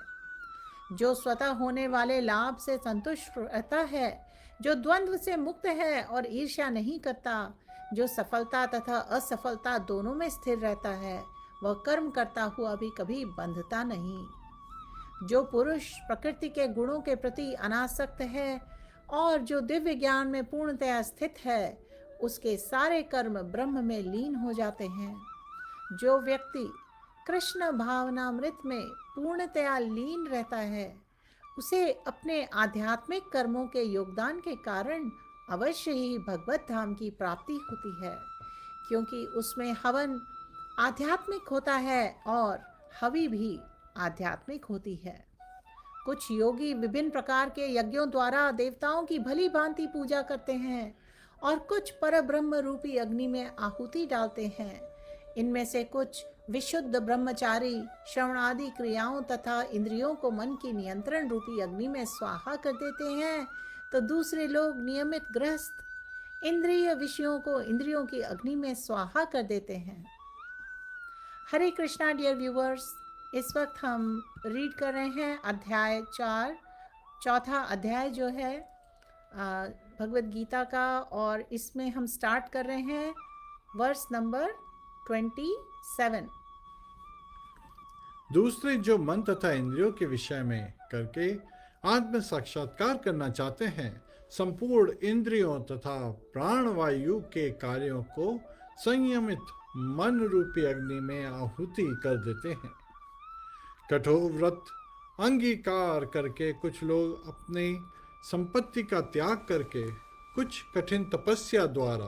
जो स्वतः होने वाले लाभ से संतुष्ट रहता है, जो द्वंद्व से मुक्त है और ईर्ष्या नहीं करता, जो सफलता तथा असफलता दोनों में स्थिर रहता है, वह कर्म करता हुआ भी कभी बंधता नहीं। जो पुरुष प्रकृति के गुणों के प्रति अनासक्त है और जो दिव्य ज्ञान में पूर्णतया स्थित है, उसके सारे कर्म ब्रह्म में लीन हो जाते हैं। जो व्यक्ति कृष्ण भावनामृत में पूर्णतया लीन रहता है, उसे अपने आध्यात्मिक कर्मों के योगदान के कारण अवश्य ही भगवत धाम की प्राप्ति होती है, क्योंकि उसमें हवन आध्यात्मिक होता है और हवि भी आध्यात्मिक होती है। कुछ योगी विभिन्न प्रकार के यज्ञों द्वारा देवताओं की भली भांति पूजा करते हैं और कुछ परब्रह्म रूपी अग्नि में आहुति डालते हैं। इनमें से कुछ विशुद्ध ब्रह्मचारी श्रवण आदि क्रियाओं तथा इंद्रियों को मन की नियंत्रण रूपी अग्नि में स्वाहा कर देते हैं, तो दूसरे लोग नियमित गृहस्थ इंद्रिय विषयों को इंद्रियों की अग्नि में स्वाहा कर देते हैं। हरे कृष्णा डियर व्यूवर्स, इस वक्त हम रीड कर रहे हैं अध्याय 4, चौथा अध्याय जो है भगवद गीता का, और इसमें हम स्टार्ट कर रहे हैं वर्स नंबर 27। दूसरे जो मन तथा इंद्रियों के विषय में करके आत्म साक्षात्कार करना चाहते हैं, संपूर्ण इंद्रियों तथा प्राणवायु के कार्यों को संयमित मन रूपी अग्नि में आहुति कर देते हैं। कठोर व्रत अंगीकार करके कुछ लोग अपनी संपत्ति का त्याग करके, कुछ कठिन तपस्या द्वारा,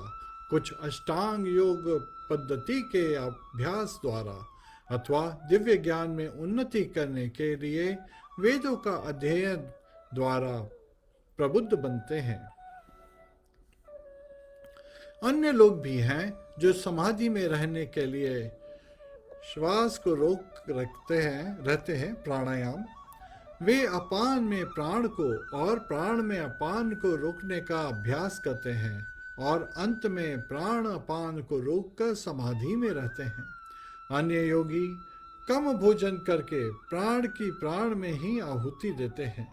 कुछ अष्टांग योग पद्धति के अभ्यास द्वारा अथवा दिव्य ज्ञान में उन्नति करने के लिए वेदों का अध्ययन द्वारा प्रबुद्ध बनते हैं। अन्य लोग भी हैं जो समाधि में रहने के लिए श्वास को रोक रहते हैं प्राणायाम। वे अपान में प्राण को और प्राण में अपान को रोकने का अभ्यास करते हैं और अंत में प्राण अपान को रोककर समाधि में रहते हैं। अन्य योगी कम भोजन करके प्राण की प्राण में ही आहुति देते हैं।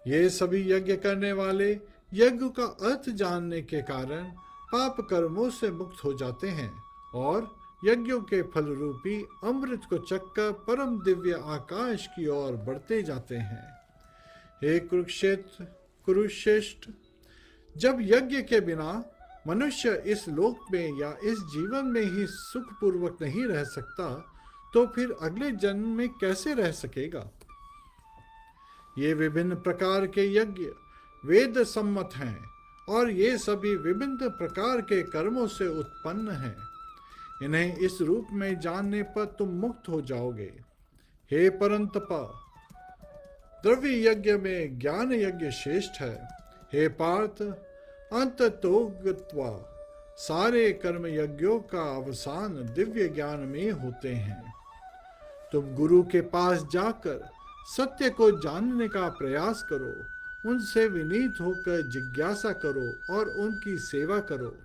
ये सभी यज्ञ करने वाले यज्ञ का अर्थ जानने के कारण पाप कर्मों से मुक्त हो जाते हैं और यज्ञों के फल रूपी अमृत को चखकर परम दिव्य आकाश की ओर बढ़ते जाते हैं। हे कुरुश्रेष्ठ, जब यज्ञ के बिना मनुष्य इस लोक में या इस जीवन में ही सुखपूर्वक नहीं रह सकता, तो फिर अगले जन्म में कैसे रह सकेगा? ये विभिन्न प्रकार के यज्ञ वेद सम्मत हैं और ये सभी विभिन्न प्रकार के कर्मों से उत्पन्न हैं। इन्हें इस रूप में जानने पर तुम मुक्त हो जाओगे। हे परंतपा, द्रव्य यज्ञ में ज्ञान यज्ञ श्रेष्ठ है। हे पार्थ, अंततोगत्वा सारे कर्म यज्ञों का अवसान दिव्य ज्ञान में होते हैं। तुम गुरु के पास जाकर सत्य को जानने का प्रयास करो, उनसे विनीत होकर जिज्ञासा करो और उनकी सेवा करो।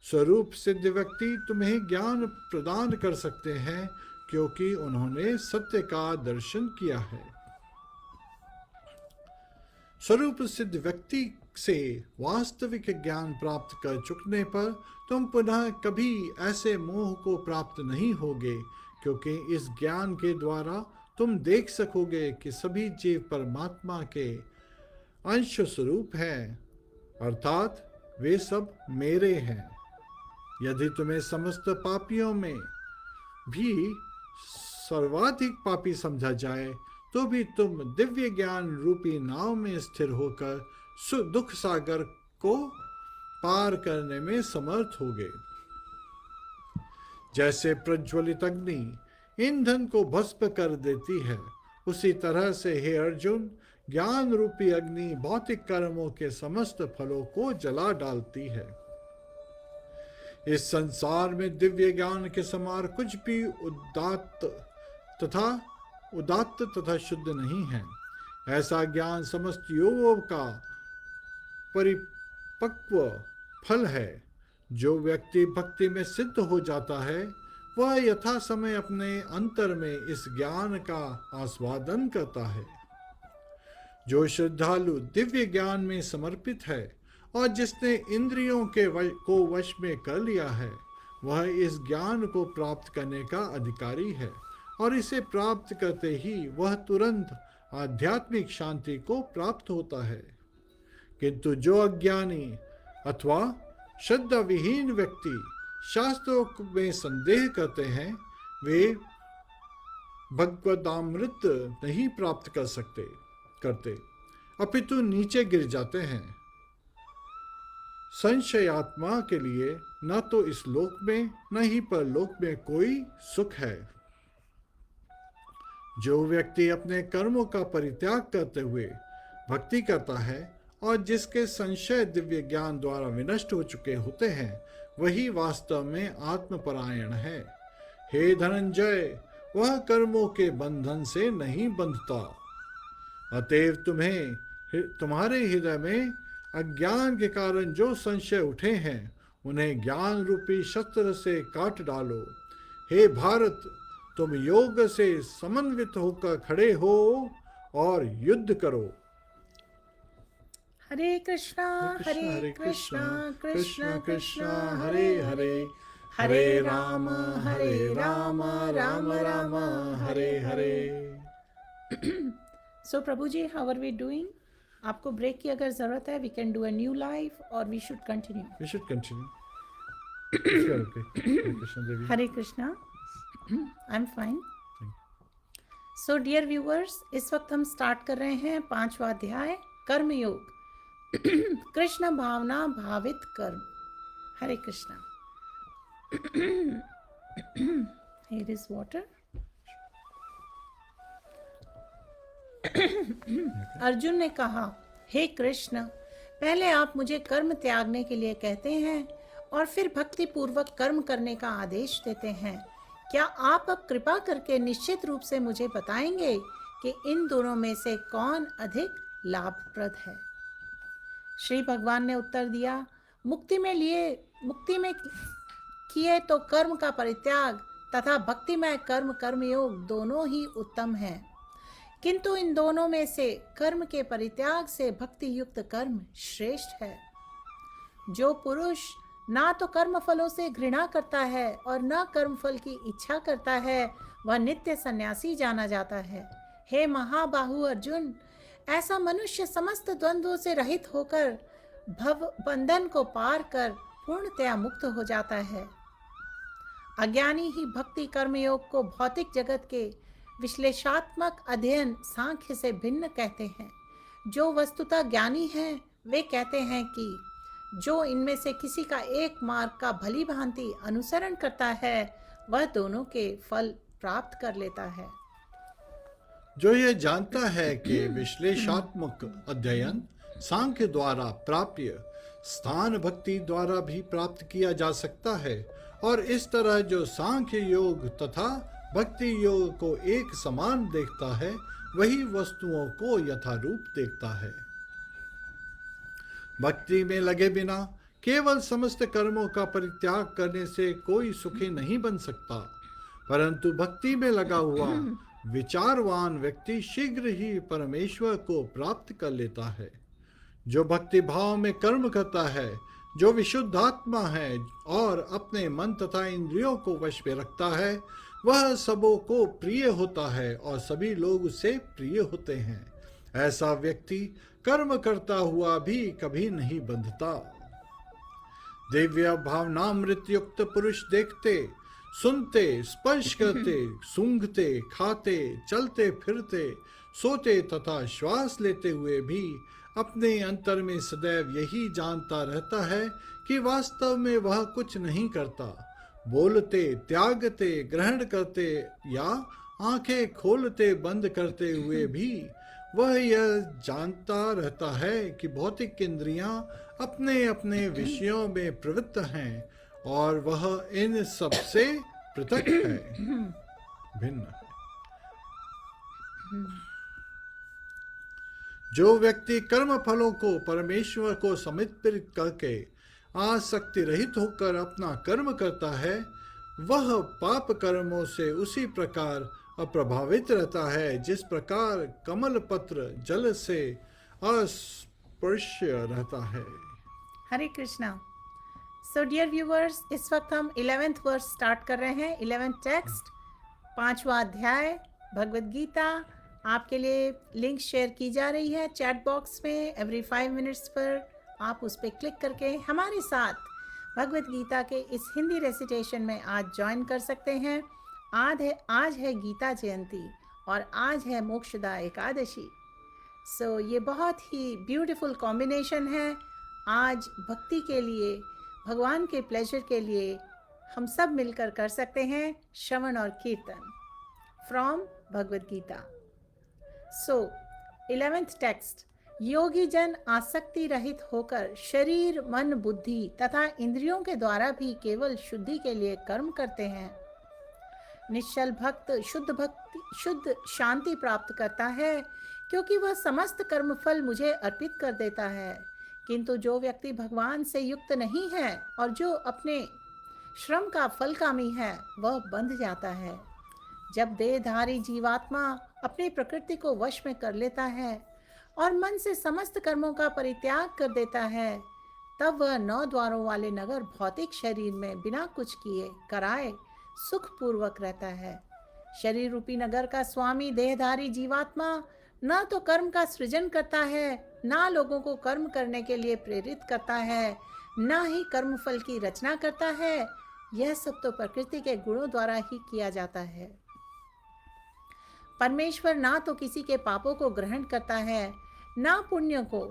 स्वरूप सिद्ध व्यक्ति तुम्हें ज्ञान प्रदान कर सकते हैं, क्योंकि उन्होंने सत्य का दर्शन किया है। स्वरूप सिद्ध व्यक्ति से वास्तविक ज्ञान प्राप्त कर चुकने पर तुम पुनः कभी ऐसे मोह को प्राप्त नहीं होगे, क्योंकि इस ज्ञान के द्वारा तुम देख सकोगे कि सभी जीव परमात्मा के अंश स्वरूप हैं, अर्थात वे सब मेरे हैं। यदि तुम्हें समस्त पापियों में भी सर्वाधिक पापी समझा जाए, तो भी तुम दिव्य ज्ञान रूपी नाव में स्थिर होकर दुख सागर को पार करने में समर्थ होगे। जैसे प्रज्वलित अग्नि ईंधन को भस्म कर देती है, उसी तरह से हे अर्जुन, ज्ञान रूपी अग्नि भौतिक कर्मों के समस्त फलों को जला डालती है। इस संसार में दिव्य ज्ञान के समान कुछ भी उदात्त तथा शुद्ध नहीं है। ऐसा ज्ञान समस्त योगों का परिपक्व फल है। जो व्यक्ति भक्ति में सिद्ध हो जाता है, वह यथा समय अपने अंतर में इस ज्ञान का आस्वादन करता है। जो श्रद्धालु दिव्य ज्ञान में समर्पित है और जिसने इंद्रियों को वश में कर लिया है, वह इस ज्ञान को प्राप्त करने का अधिकारी है और इसे प्राप्त करते ही वह तुरंत आध्यात्मिक शांति को प्राप्त होता है। किंतु जो अज्ञानी अथवा श्रद्धा विहीन व्यक्ति शास्त्रों में संदेह करते हैं, वे भगवदामृत नहीं प्राप्त करते, अपितु नीचे गिर जाते हैं। संशयात्मा के लिए न तो इस लोक में न ही परलोक में कोई सुख है। जो व्यक्ति अपने कर्मों का परित्याग करते हुए भक्ति करता है और जिसके संशय दिव्य ज्ञान द्वारा विनष्ट हो चुके होते हैं, वही वास्तव में आत्मपरायण है। हे धनंजय, वह कर्मों के बंधन से नहीं बंधता। अतएव तुम्हारे हृदय में अज्ञान के कारण जो संशय उठे हैं, उन्हें ज्ञान रूपी शस्त्र से काट डालो। हे भारत, तुम योग से समन्वित होकर खड़े हो और युद्ध करो। हरे कृष्णा हरे कृष्णा कृष्ण कृष्ण हरे हरे, हरे राम राम राम हरे हरे। सो प्रभु ji, how are we doing? आपको ब्रेक की अगर जरूरत है, we can do a new life और we should continue. Hare Krishna, I am fine. So dear viewers, इस वक्त हम स्टार्ट कर रहे हैं 5वां अध्याय, कर्म योग। कृष्ण भावना भावित कर्म। हरे Krishna. Here is water. Arjun ने कहा, हे कृष्ण, पहले आप मुझे कर्म त्यागने के लिए कहते हैं और फिर भक्ति पूर्वक कर्म करने का आदेश देते हैं। क्या आप अब कृपा करके निश्चित रूप से मुझे बताएंगे कि इन दोनों में से कौन अधिक लाभप्रद है? श्री भगवान ने उत्तर दिया, मुक्ति में किए तो कर्म का परित्याग तथा भक्तिमय कर्मयोग दोनों ही उत्तम हैं, किंतु इन दोनों में से कर्म के परित्याग से भक्ति युक्त कर्म श्रेष्ठ है। जो पुरुष ना तो कर्म फलों से घृणा करता है और न कर्म फल की इच्छा करता है, वह नित्य सन्यासी जाना जाता है। हे महाबाहु अर्जुन, ऐसा मनुष्य समस्त द्वंद्वों से रहित होकर भव बंधन को पार कर पूर्णतया मुक्त हो जाता है। अज्ञानी ही भक्ति कर्मयोग को भौतिक जगत के विश्लेषणात्मक अध्ययन सांख्य से भिन्न कहते हैं। जो वस्तुतः ज्ञानी हैं, वे कहते हैं कि जो इनमें से किसी का एक मार्ग का भली भांति अनुसरण करता है, वह दोनों के फल प्राप्त कर लेता है। जो यह जानता है कि विश्लेषणात्मक अध्ययन सांख्य द्वारा प्राप्य स्थान भक्ति द्वारा भी प्राप्त किया जा सकता है, और इस तरह जो सांख्य योग तथा भक्ति योग को एक समान देखता है, वही वस्तुओं को यथारूप देखता है। भक्ति में लगे बिना केवल समस्त कर्मों का परित्याग करने से कोई सुखी नहीं बन सकता, परंतु भक्ति में लगा हुआ विचारवान व्यक्ति शीघ्र ही परमेश्वर को प्राप्त कर लेता है। जो भक्ति भाव में कर्म करता है, जो विशुद्धात्मा है और अपने मन तथा इंद्रियों को वश में रखता है, वह सबों को प्रिय होता है और सभी लोग उससे प्रिय होते हैं। ऐसा व्यक्ति कर्म करता हुआ भी कभी नहीं बंधता। दिव्य भावनामृत युक्त पुरुष देखते, सुनते, स्पर्श करते, सूंघते, खाते, चलते फिरते, सोते तथा श्वास लेते हुए भी अपने अंतर में सदैव यही जानता रहता है कि वास्तव में वह कुछ नहीं करता। बोलते, त्यागते, ग्रहण करते या आंखें खोलते बंद करते हुए भी वह यह जानता रहता है कि भौतिक इंद्रियां अपने अपने विषयों में प्रवृत्त हैं और वह इन सब से पृथक है, भिन्न है। जो व्यक्ति कर्म फलों को परमेश्वर को समर्पित करके आसक्ति रहित होकर अपना कर्म करता है, वह पाप कर्मों से उसी प्रकार अप्रभावित रहता है जिस प्रकार कमल पत्र जल से अस्पर्श्य रहता है। Hare Krishna. So dear viewers, इस वक्त हम 11th वर्स स्टार्ट कर रहे हैं। 11th टेक्स्ट, 5वां अध्याय भगवद गीता। आपके लिए लिंक शेयर की जा रही है चैट बॉक्स में। एवरी 5 मिनट्स पर आप उस पर क्लिक करके हमारे साथ भगवद गीता के इस हिंदी रेसिटेशन में आज ज्वाइन कर सकते हैं। आज है गीता जयंती और आज है मोक्षदा एकादशी। सो ये बहुत ही ब्यूटीफुल कॉम्बिनेशन है। आज भक्ति के लिए, भगवान के प्लेजर के लिए हम सब मिलकर कर सकते हैं श्रवण और कीर्तन from Bhagavad Gita. So 11th text, योगी जन आसक्ति रहित होकर शरीर, मन, बुद्धि तथा इंद्रियों के द्वारा भी केवल शुद्धि के लिए कर्म करते हैं। निश्चल भक्त शुद्ध शांति प्राप्त करता है क्योंकि वह समस्त कर्मफल मुझे अर्पित कर देता है। किंतु जो व्यक्ति भगवान से युक्त नहीं है और जो अपने श्रम का फलकामी है, वह बंध जाता है। जब देहधारी जीवात्मा अपनी प्रकृति को वश में कर लेता है और मन से समस्त कर्मों का परित्याग कर देता है, तब वह 9 द्वारों वाले नगर भौतिक शरीर में बिना कुछ किए कराए सुखपूर्वक रहता है। शरीर रूपी नगर का स्वामी देहधारी जीवात्मा न तो कर्म का सृजन करता है, ना लोगों को कर्म करने के लिए प्रेरित करता है, ना ही कर्मफल की रचना करता है। यह सब तो प्रकृति के गुणों द्वारा ही किया जाता है। परमेश्वर ना तो किसी के पापों को ग्रहण करता है, ना पुण्य को,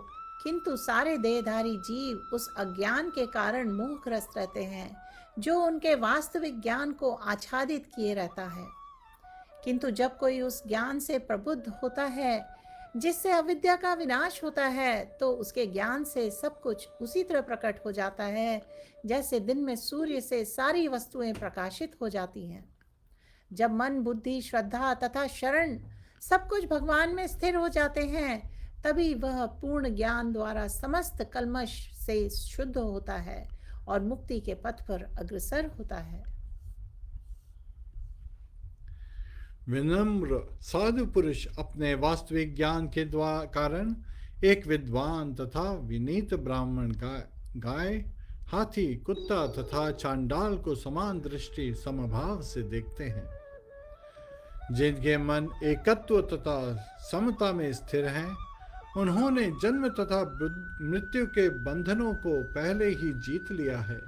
किंतु सारे देहधारी जीव उस अज्ञान के कारण मोहग्रस्त रहते हैं जो उनके वास्तविक ज्ञान को आच्छादित किए रहता है। किंतु जब कोई उस ज्ञान से प्रबुद्ध होता है जिससे अविद्या का विनाश होता है, तो उसके ज्ञान से सब कुछ उसी तरह प्रकट हो जाता है जैसे दिन में सूर्य से सारी वस्तुएं प्रकाशित हो जाती हैं। जब मन, बुद्धि, श्रद्धा तथा शरण सब कुछ भगवान में स्थिर हो जाते हैं, तभी वह पूर्ण ज्ञान द्वारा समस्त कल्मश से शुद्ध होता है और मुक्ति के पथ पर अग्रसर होता है। विनम्र साधु पुरुष अपने वास्तविक ज्ञान के कारण एक विद्वान तथा विनीत ब्राह्मण का गाय, हाथी, कुत्ता तथा चांडाल को समान दृष्टि समभाव से देखते हैं। जिनके मन एकत्व तथा समता में स्थिर हैं, उन्होंने जन्म तथा मृत्यु के बंधनों को पहले ही जीत लिया है।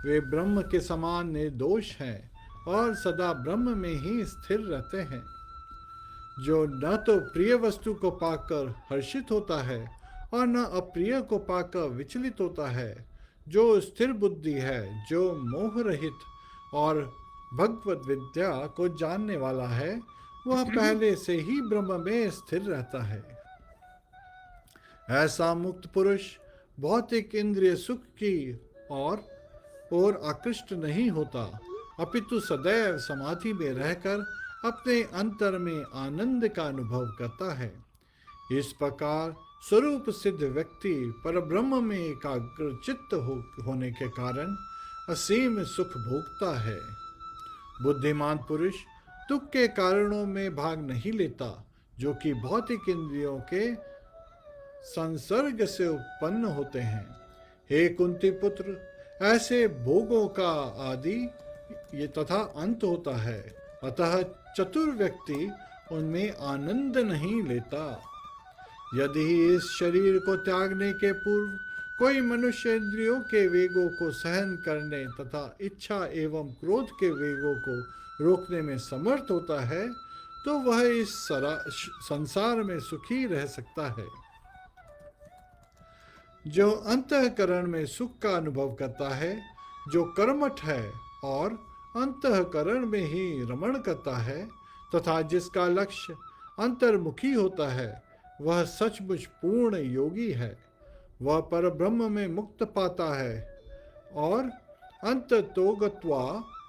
वे ब्रह्म के समान निर्दोष हैं और सदा ब्रह्म में ही स्थिर रहते हैं। जो न तो प्रिय वस्तु को पाकर हर्षित होता है और न अप्रिय को पाकर विचलित होता है, जो स्थिर बुद्धि है, जो मोह रहित और भगवत विद्या को जानने वाला है, वह पहले से ही ब्रह्म में स्थिर रहता है। ऐसा मुक्त पुरुष भौतिक इंद्रिय सुख की ओर आकृष्ट नहीं होता, अपितु सदैव समाधि में रहकर अपने अंतर में आनंद का अनुभव करता है। इस प्रकार स्वरूप सिद्ध व्यक्ति परब्रह्म में एकाग्र चित्त होने के कारण असीम सुख भोगता है। बुद्धिमान पुरुष दुख के कारणों में भाग नहीं लेता, जो कि भौतिक इंद्रियों के संसर्ग से उत्पन्न होते हैं। हे कुंती पुत्र, ऐसे भोगों का आदि ये तथा अंत होता है, अतः चतुर व्यक्ति उनमें आनंद नहीं लेता। यदि इस शरीर को त्यागने के पूर्व कोई मनुष्य इंद्रियों के वेगों को सहन करने तथा इच्छा एवं क्रोध के वेगों को रोकने में समर्थ होता है, तो वह इस संसार में सुखी रह सकता है। जो अंतःकरण में सुख का अनुभव करता है, जो कर्मठ है और अंतःकरण में ही रमण करता है तथा जिसका लक्ष्य अंतर्मुखी होता है, वह सचमुच पूर्ण योगी है। वह परब्रह्म में मुक्त पाता है और अंततोगत्वा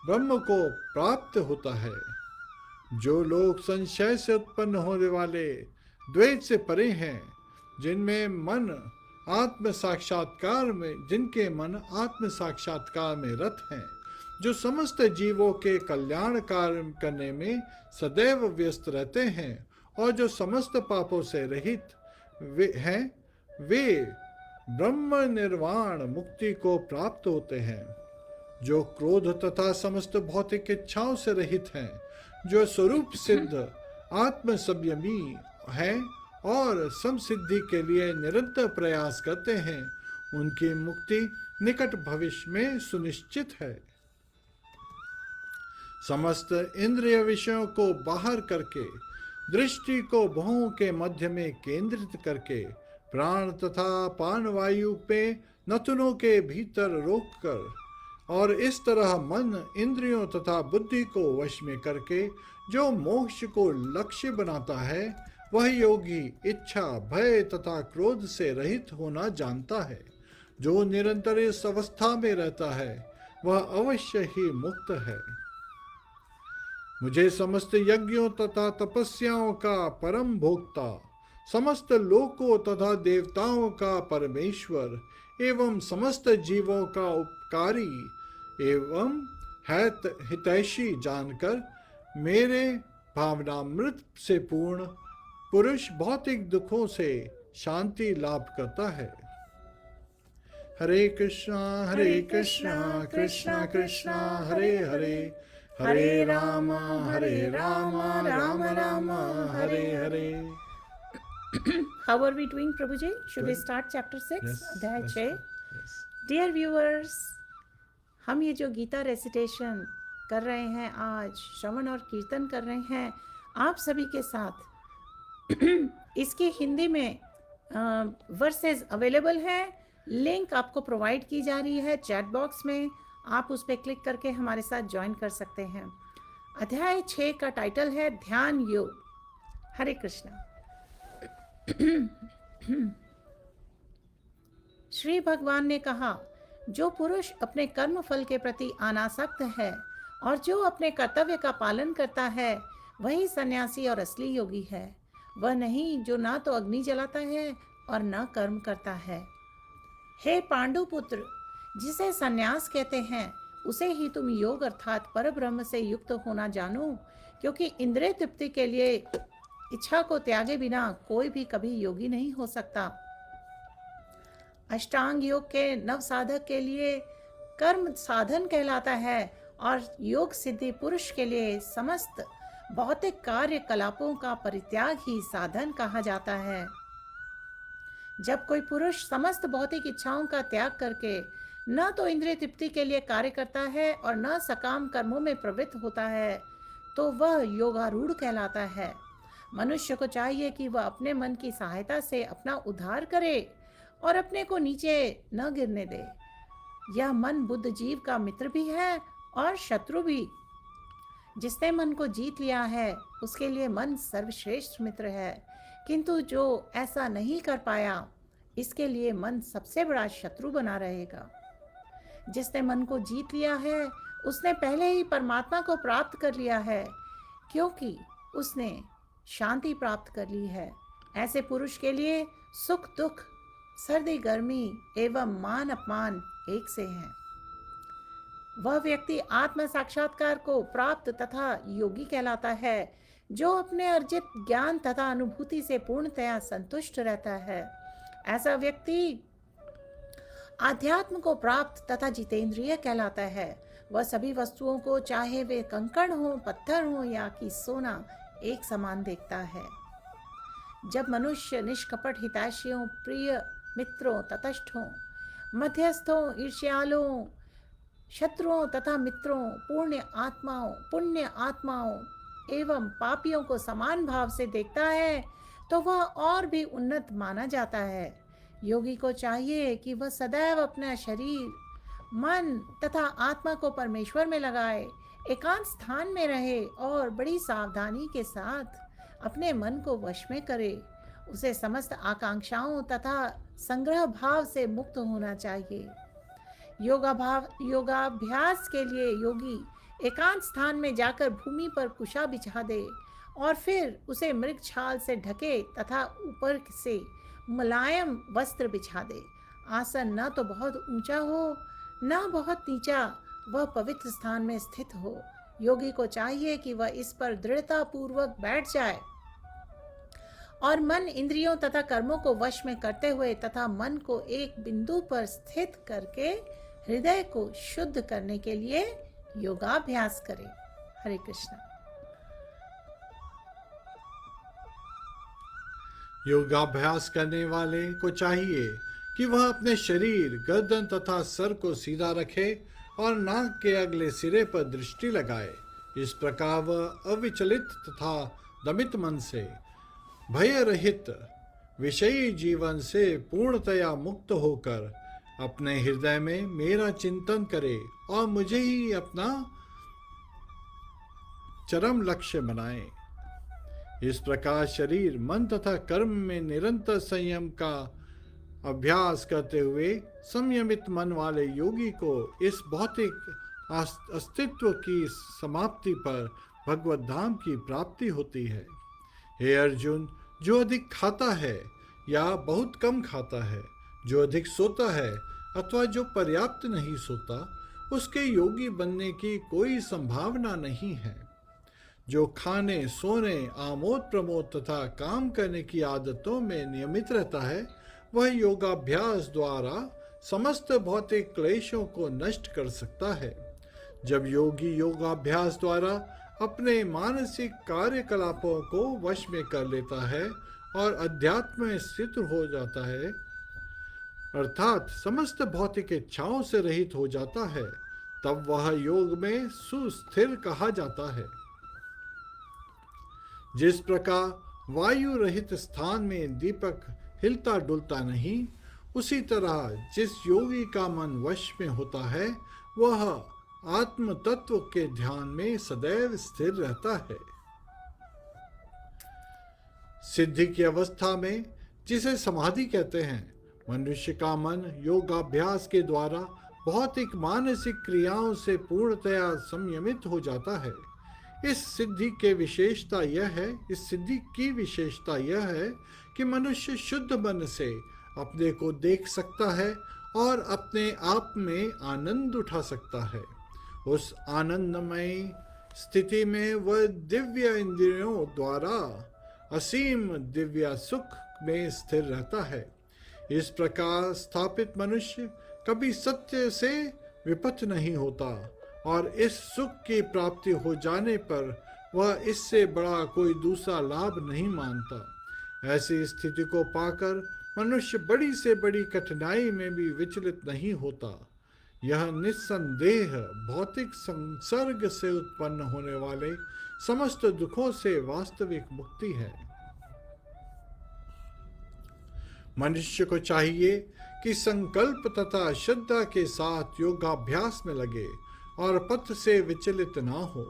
ब्रह्म को प्राप्त होता है। जो लोग संशय से उत्पन्न होने वाले द्वैत से परे हैं, जिनके मन आत्म साक्षात्कार में रत हैं, जो समस्त जीवों के कल्याण कार्य करने में सदैव व्यस्त रहते हैं और जो समस्त पापों से रहित हैं, वे ब्रह्म निर्वाण मुक्ति को प्राप्त होते हैं। जो क्रोध तथा समस्त भौतिक इच्छाओं से रहित हैं, जो स्वरूप सिद्ध आत्म संयमी हैं और समसिद्धि के लिए निरंतर प्रयास करते हैं, उनकी मुक्ति निकट भविष्य में सुनिश्चित है। समस्त इंद्रिय विषयों को बाहर करके, दृष्टि को भौं के मध्य में केंद्रित करके, प्राण तथा पानवायु पे नथुनों के भीतर रोककर और इस तरह मन, इंद्रियों तथा बुद्धि को वश में करके जो मोक्ष को लक्ष्य बनाता है, वह योगी इच्छा, भय तथा क्रोध से रहित होना जानता है। जो निरंतर इस अवस्था में रहता है, वह अवश्य ही मुक्त है। मुझे समस्त यज्ञों तथा तपस्याओं का परम भोक्ता, समस्त लोकों तथा देवताओं का परमेश्वर एवं समस्त जीवों का उपकारी एवं हितैषी जानकर मेरे भावनामृत से पूर्ण पुरुष भौतिक दुखों से शांति लाभ करता है। हरे कृष्णा कृष्णा कृष्णा हरे हरे, हरे राम राम राम हरे हरे। How are we doing, Prabhuji? Should we start chapter 6? Yes, अध्याय yes, 6। yes. Dear viewers, हम ये जो गीता रेसिटेशन कर रहे हैं, आज श्रवण और कीर्तन कर रहे हैं आप सभी के साथ। इसकी हिंदी में वर्सेस अवेलेबल है, लिंक आपको प्रोवाइड की जा रही है चैट बॉक्स में, आप उस पर क्लिक करके हमारे साथ ज्वाइन कर सकते हैं। अध्याय 6 का टाइटल है ध्यान योग। हरे कृष्णा। श्री भगवान ने कहा, जो पुरुष अपने कर्म फल के प्रति अनासक्त है और जो अपने कर्तव्य का पालन करता है, वही सन्यासी और असली योगी है। वह नहीं जो ना तो अग्नि जलाता है और न कर्म करता है। हे पांडु पुत्र, जिसे सन्यास कहते हैं, उसे ही तुम योग अर्थात परब्रह्म से युक्त होना जानो, क्योंकि इंद्रिय तृप्ति के लिए इच्छा को त्यागे बिना कोई भी कभी योगी नहीं हो सकता। अष्टांग योग के नव साधक के लिए कर्म साधन कहलाता है और योग सिद्धि पुरुष के लिए समस्त भौतिक कार्यकलापों का परित्याग ही साधन कहा जाता है। जब कोई पुरुष समस्त भौतिक इच्छाओं का त्याग करके न तो इंद्रिय तृप्ति के लिए कार्य करता है और न सकाम कर्मों में प्रवृत्त होता है, तो वह योगारूढ़ कहलाता है। मनुष्य को चाहिए कि वह अपने मन की सहायता से अपना उद्धार करे और अपने को नीचे न गिरने दे। यह मन बुद्ध जीव का मित्र भी है और शत्रु भी। जिसने मन को जीत लिया है, उसके लिए मन सर्वश्रेष्ठ मित्र है, किंतु जो ऐसा नहीं कर पाया, इसके लिए मन सबसे बड़ा शत्रु बना रहेगा। जिसने मन को जीत लिया है, उसने पहले ही परमात्मा को प्राप्त कर लिया है, क्योंकि उसने शांति प्राप्त कर ली है। ऐसे पुरुष के लिए सुख दुख, सर्दी गर्मी एवं मान अपमान एक से हैं। वह व्यक्ति आत्म साक्षात्कार को प्राप्त तथा योगी कहलाता है, जो अपने अर्जित ज्ञान तथा अनुभूति से पूर्णतया संतुष्ट रहता है। ऐसा व्यक्ति आध्यात्म को प्राप्त तथा जितेंद्रिय कहलाता है। वह सभी वस्तुओं को, चाहे वे कंकड़ हो, पत्थर हो या कि सोना, एक समान देखता है। जब मनुष्य निष्कपट हितैषियों, प्रिय मित्रों, तटस्थों, मध्यस्थों, ईर्ष्यालुओं, शत्रुओं तथा मित्रों, पुण्य आत्माओं एवं पापियों को समान भाव से देखता है, तो वह और भी उन्नत माना जाता है। योगी को चाहिए कि वह सदैव अपना शरीर मन तथा आत्मा को परमेश्वर में लगाए, एकांत स्थान में रहे और बड़ी सावधानी के साथ अपने मन को वश में करे। उसे समस्त आकांक्षाओं तथा संग्रह भाव से मुक्त होना चाहिए। योगाभ्यास के लिए योगी एकांत स्थान में जाकर भूमि पर कुशा बिछा दे और फिर उसे मृग छाल से ढके तथा ऊपर से मुलायम वस्त्र बिछा दे। आसन न तो बहुत ऊंचा हो न बहुत नीचा, वह पवित्र स्थान में स्थित हो। योगी को चाहिए कि वह इस पर दृढ़ता पूर्वक बैठ जाए और मन इंद्रियों तथा कर्मों को वश में करते हुए तथा मन को एक बिंदु पर स्थित करके हृदय को शुद्ध करने के लिए योगाभ्यास करे। हरे कृष्णा। योगाभ्यास करने वाले को चाहिए कि वह अपने शरीर, गर्दन तथा सर को सीधा रखे और नाक के अगले सिरे पर दृष्टि लगाए। इस प्रकार वह अविचलित तथा दमित मन से, भय रहित विषयी जीवन से पूर्णतया मुक्त होकर अपने हृदय में मेरा चिंतन करे और मुझे ही अपना चरम लक्ष्य बनाए। इस प्रकार शरीर, मन तथा कर्म में निरंतर संयम का अभ्यास करते हुए संयमित मन वाले योगी को इस भौतिक अस्तित्व की समाप्ति पर भगवत धाम की प्राप्ति होती है। हे अर्जुन, जो अधिक खाता है या बहुत कम खाता है, जो अधिक सोता है अथवा जो पर्याप्त नहीं सोता, उसके योगी बनने की कोई संभावना नहीं है। जो खाने, सोने, आमोद प्रमोद तथा काम करने की आदतों में नियमित रहता है, वह योगाभ्यास द्वारा समस्त भौतिक क्लेशों को नष्ट कर सकता है। जब योगी योगाभ्यास द्वारा अपने मानसिक कार्यकलापों को वश में कर लेता है और अध्यात्म में स्थित हो जाता है, अर्थात समस्त भौतिक इच्छाओं से रहित हो जाता है, तब वह योग में सुस्थिर कहा जाता है। जिस प्रकार वायु रहित स्थान में दीपक हिलता डुलता नहीं, उसी तरह जिस योगी का मन वश में होता है, वह आत्म तत्व के ध्यान में सदैव स्थिर रहता है। सिद्धि की अवस्था में, जिसे समाधि कहते हैं, मनुष्य का मन योगाभ्यास के द्वारा भौतिक मानसिक क्रियाओं से पूर्णतया संयमित हो जाता है। इस सिद्धि की विशेषता यह है कि मनुष्य शुद्ध मन से अपने को देख सकता है और अपने आप में आनंद उठा सकता है। उस आनंदमय स्थिति में वह दिव्य इंद्रियों द्वारा असीम दिव्य सुख में स्थिर रहता है। इस प्रकार स्थापित मनुष्य कभी सत्य से विपथ नहीं होता और इस सुख की प्राप्ति हो जाने पर वह इससे बड़ा कोई दूसरा लाभ नहीं मानता। ऐसी स्थिति को पाकर मनुष्य बड़ी से बड़ी कठिनाई में भी विचलित नहीं होता। यह निस्संदेह भौतिक संसर्ग से उत्पन्न होने वाले समस्त दुखों से वास्तविक मुक्ति है। मनुष्य को चाहिए कि संकल्प तथा श्रद्धा के साथ योगाभ्यास में लगे और पथ से विचलित ना हो।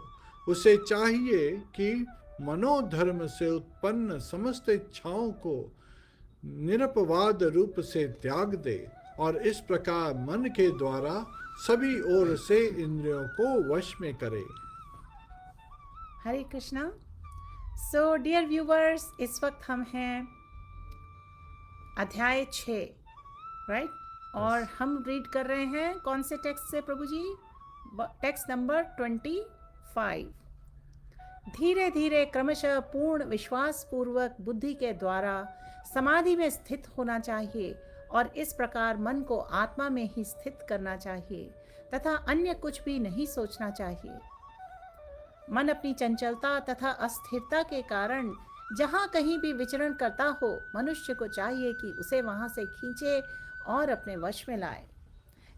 उसे चाहिए कि मनोधर्म से उत्पन्न समस्त इच्छाओं को निरपवाद रूप से त्याग दे और इस प्रकार मन के द्वारा सभी ओर से इंद्रियों को वश में करे। हरे कृष्णा। सो डियर व्यूवर्स, इस वक्त हम हैं अध्याय 6, राइट? और हम रीड कर रहे हैं कौन से टेक्स्ट से प्रभु जी? Text number 25। धीरे धीरे क्रमशः पूर्ण विश्वास पूर्वक बुद्धि के द्वारा समाधि में स्थित होना चाहिए और इस प्रकार मन को आत्मा में ही स्थित करना चाहिए तथा अन्य कुछ भी नहीं सोचना चाहिए। मन अपनी चंचलता तथा अस्थिरता के कारण जहाँ कहीं भी विचरण करता हो, मनुष्य को चाहिए कि उसे वहाँ से खींचे और अपने वश में लाए।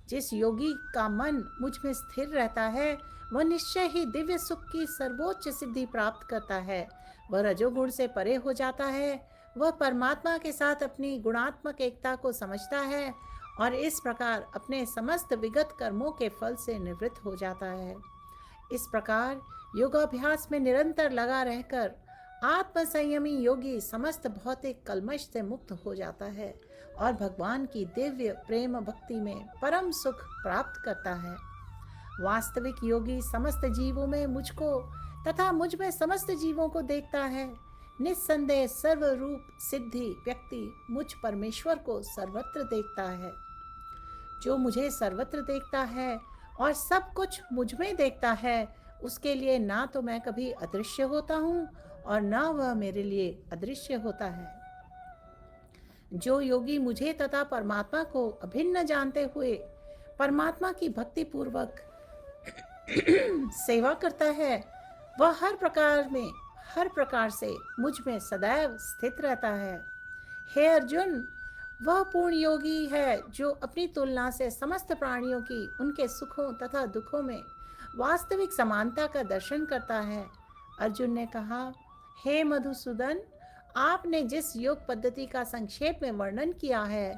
जिस योगी का मन मुझ में स्थिर रहता है, वह निश्चय ही दिव्य सुख की सर्वोच्च सिद्धि प्राप्त करता है। वह रजोगुण से परे हो जाता है। वह परमात्मा के साथ अपनी गुणात्मक एकता को समझता है और इस प्रकार अपने समस्त विगत कर्मों के फल से निवृत्त हो जाता है। इस प्रकार योगाभ्यास में निरंतर लगा रहकर आत्मसंयमी योगी समस्त भौतिक कल्मश से मुक्त हो जाता है और भगवान की दिव्य प्रेम भक्ति में परम सुख प्राप्त करता है। वास्तविक योगी समस्त जीवों में मुझको तथा मुझ में समस्त जीवों को देखता है। निस्संदेह सर्वरूप सिद्धि व्यक्ति मुझ परमेश्वर को सर्वत्र देखता है। जो मुझे सर्वत्र देखता है और सब कुछ मुझ में देखता है, उसके लिए ना तो मैं कभी अदृश्य होता हूँ और ना वह मेरे लिए अदृश्य होता है। जो योगी मुझे तथा परमात्मा को अभिन्न जानते हुए परमात्मा की भक्ति पूर्वक सेवा करता है, वह हर प्रकार से मुझ में सदैव स्थित रहता है। हे अर्जुन, वह पूर्ण योगी है जो अपनी तुलना से समस्त प्राणियों की उनके सुखों तथा दुखों में वास्तविक समानता का दर्शन करता है। अर्जुन ने कहा, हे मधुसूदन, आपने जिस योग पद्धति का संक्षेप में वर्णन किया है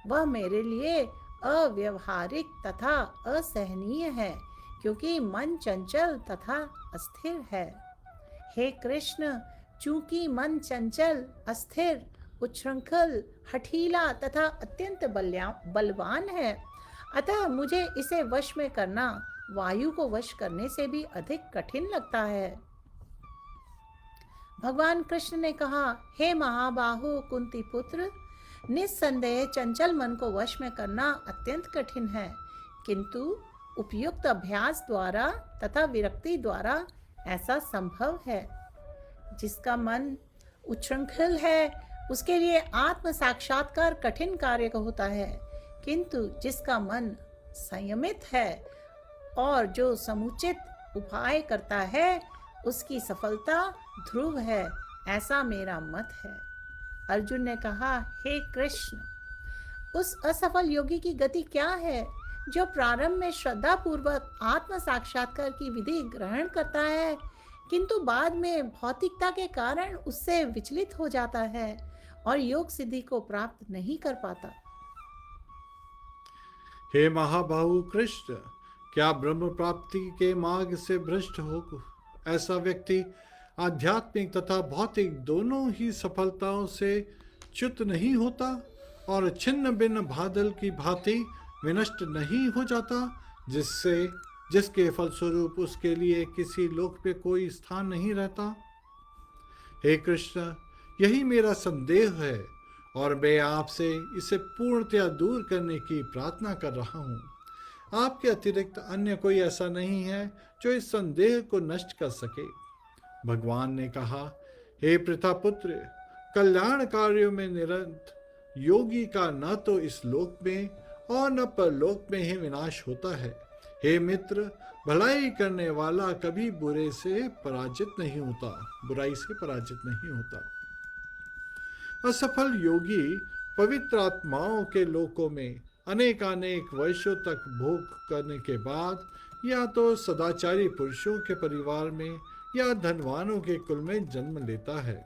वह मेरे लिए अव्यवहारिक तथा असहनीय है, क्योंकि मन चंचल तथा अस्थिर है। हे कृष्ण, चूंकि मन चंचल, अस्थिर, उच्छृंखल, हठीला तथा अत्यंत बलवान है, अतः मुझे इसे वश में करना वायु को वश करने से भी अधिक कठिन लगता है। भगवान कृष्ण ने कहा, हे महाबाहु कुंती पुत्र, निस्संदेह चंचल मन को वश में करना अत्यंत कठिन है, किंतु उपयुक्त अभ्यास द्वारा तथा विरक्ति द्वारा ऐसा संभव है। जिसका मन उच्छृंखल है उसके लिए आत्म साक्षात्कार कठिन कार्य होता है, किंतु जिसका मन संयमित है और जो समुचित उपाय करता है उसकी सफलता ध्रुव है, ऐसा मेरा मत है। अर्जुन ने कहा, हे कृष्ण, उस असफल योगी की गति क्या है जो प्रारंभ में श्रद्धा पूर्वक आत्म साक्षात्कार की विधि ग्रहण करता है, किंतु बाद में भौतिकता के कारण उससे विचलित हो जाता है और योग सिद्धि को प्राप्त नहीं कर पाता। हे महाबाहु कृष्ण, क्या ब्रह्म प्राप्ति के मार्ग से भ्रष्ट हो ऐसा व्यक्ति आध्यात्मिक तथा भौतिक दोनों ही सफलताओं से च्युत नहीं होता और छिन्न भिन्न बादल की भांति विनष्ट नहीं हो जाता, जिसके फलस्वरूप उसके लिए किसी लोक पे कोई स्थान नहीं रहता? हे कृष्ण, यही मेरा संदेह है और मैं आपसे इसे पूर्णतया दूर करने की प्रार्थना कर रहा हूँ। आपके अतिरिक्त अन्य कोई ऐसा नहीं है जो इस संदेह को नष्ट कर सके। भगवान ने कहा, हे प्रथापुत्र, कल्याण कार्यों में निरंत योगी का न तो इस लोक में और न परलोक में ही विनाश होता है। हे मित्र, भलाई करने वाला कभी बुराई से पराजित नहीं होता। असफल योगी पवित्र आत्माओं के लोकों में अनेकानेक वर्षों तक भोग करने के बाद या तो सदाचारी पुरुषों के परिवार में या धनवानों के कुल में जन्म लेता है,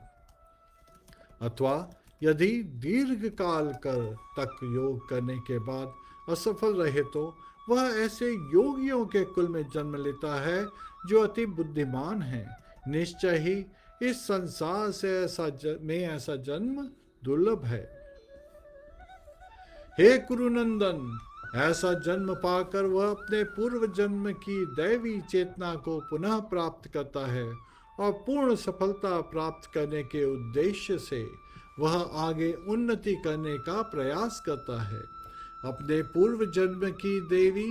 अथवा यदि दीर्घ काल तक योग करने के बाद असफल रहे तो वह ऐसे योगियों के कुल में जन्म लेता है जो अति बुद्धिमान हैं। निश्चय ही इस संसार से ऐसा जन्म दुर्लभ है। हे कुरुनंदन, ऐसा जन्म पाकर वह अपने पूर्व जन्म की दैवी चेतना को पुनः प्राप्त करता है और पूर्ण सफलता प्राप्त करने के उद्देश्य से वह आगे उन्नति करने का प्रयास करता है। अपने पूर्व जन्म की देवी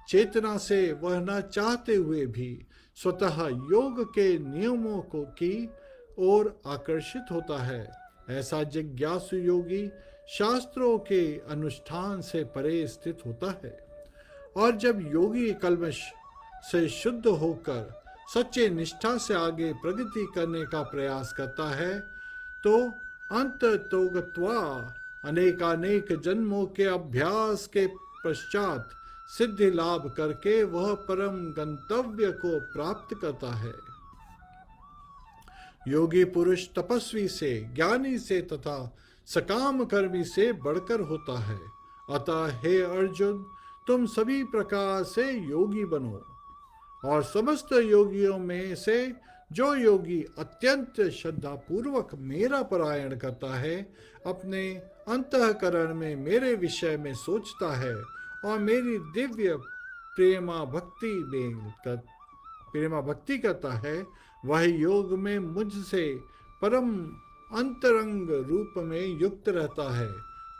चेतना से वह न चाहते हुए भी स्वतः योग के नियमों की ओर आकर्षित होता है। ऐसा जिज्ञासु योगी शास्त्रों के अनुष्ठान से परे स्थित होता है और जब योगी कल्मश से शुद्ध होकर सच्चे निष्ठा से आगे प्रगति करने का प्रयास करता है तो अंततोगत्वा अनेकानेक जन्मों के अभ्यास के पश्चात सिद्धि लाभ करके वह परम गंतव्य को प्राप्त करता है। योगी पुरुष तपस्वी से, ज्ञानी से तथा सकाम कर्मी से बढ़कर होता है अतः हे अर्जुन, तुम सभी प्रकार से योगी बनो, और समस्त योगियों में से जो योगी अत्यंत श्रद्धापूर्वक मेरा पारायण करता है, अपने अंतःकरण में मेरे विषय में सोचता है और मेरी दिव्य प्रेमा भक्ति करता है, वह योग में मुझसे परम अंतरंग रूप में युक्त रहता है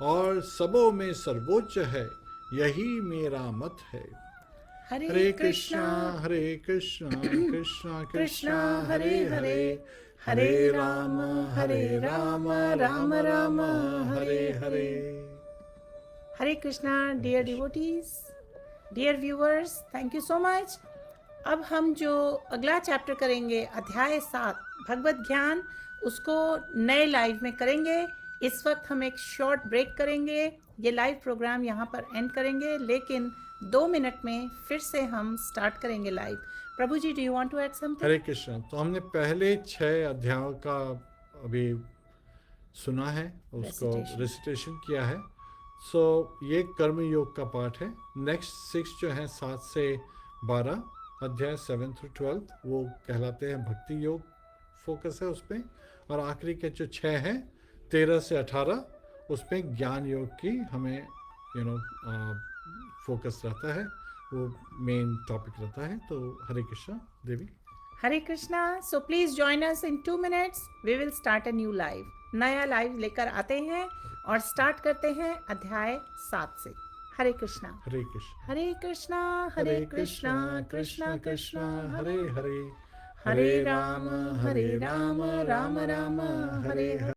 और सबों में सर्वोच्च है। यही मेरा मत है। Hare Krishna Krishna Krishna Hare Hare, Hare Ram Ram Ram Hare Hare. Hare Krishna dear devotees, dear viewers, thank you so much. अब हम जो अगला चैप्टर करेंगे, अध्याय 7 भगवत ज्ञान, उसको नए लाइव में करेंगे। इस वक्त हम एक शॉर्ट ब्रेक करेंगे, ये लाइव प्रोग्राम यहाँ पर एंड करेंगे, लेकिन 2 मिनट में फिर से हम स्टार्ट करेंगे लाइव। प्रभु ji, do you want to add something? Hare Krishna. तो हमने पहले 6 अध्यायों का अभी सुना है, उसको रेसिटेशन किया है। सो ये कर्म योग का पार्ट है। नेक्स्ट 6 जो है 7 से 12 अध्याय 7 through 12 वो कहलाते हैं भक्ति योग, फोकस है उसमें। और आखिरी के जो 6 हैं 13 से 18 उसमें ज्ञान योग की हमें फोकस रहता है, वो मेन टॉपिक रहता है। तो हरे कृष्णा देवी। Hare Krishna. So please join us in 2 minutes, we will start a new live. नया लाइव लेकर आते हैं और स्टार्ट करते हैं अध्याय 7 से। हरे कृष्णा। हरे कृष्ण। हरे कृष्णा हरे कृष्णा कृष्णा कृष्णा हरे हरे, हरे राम राम राम हरे हरे।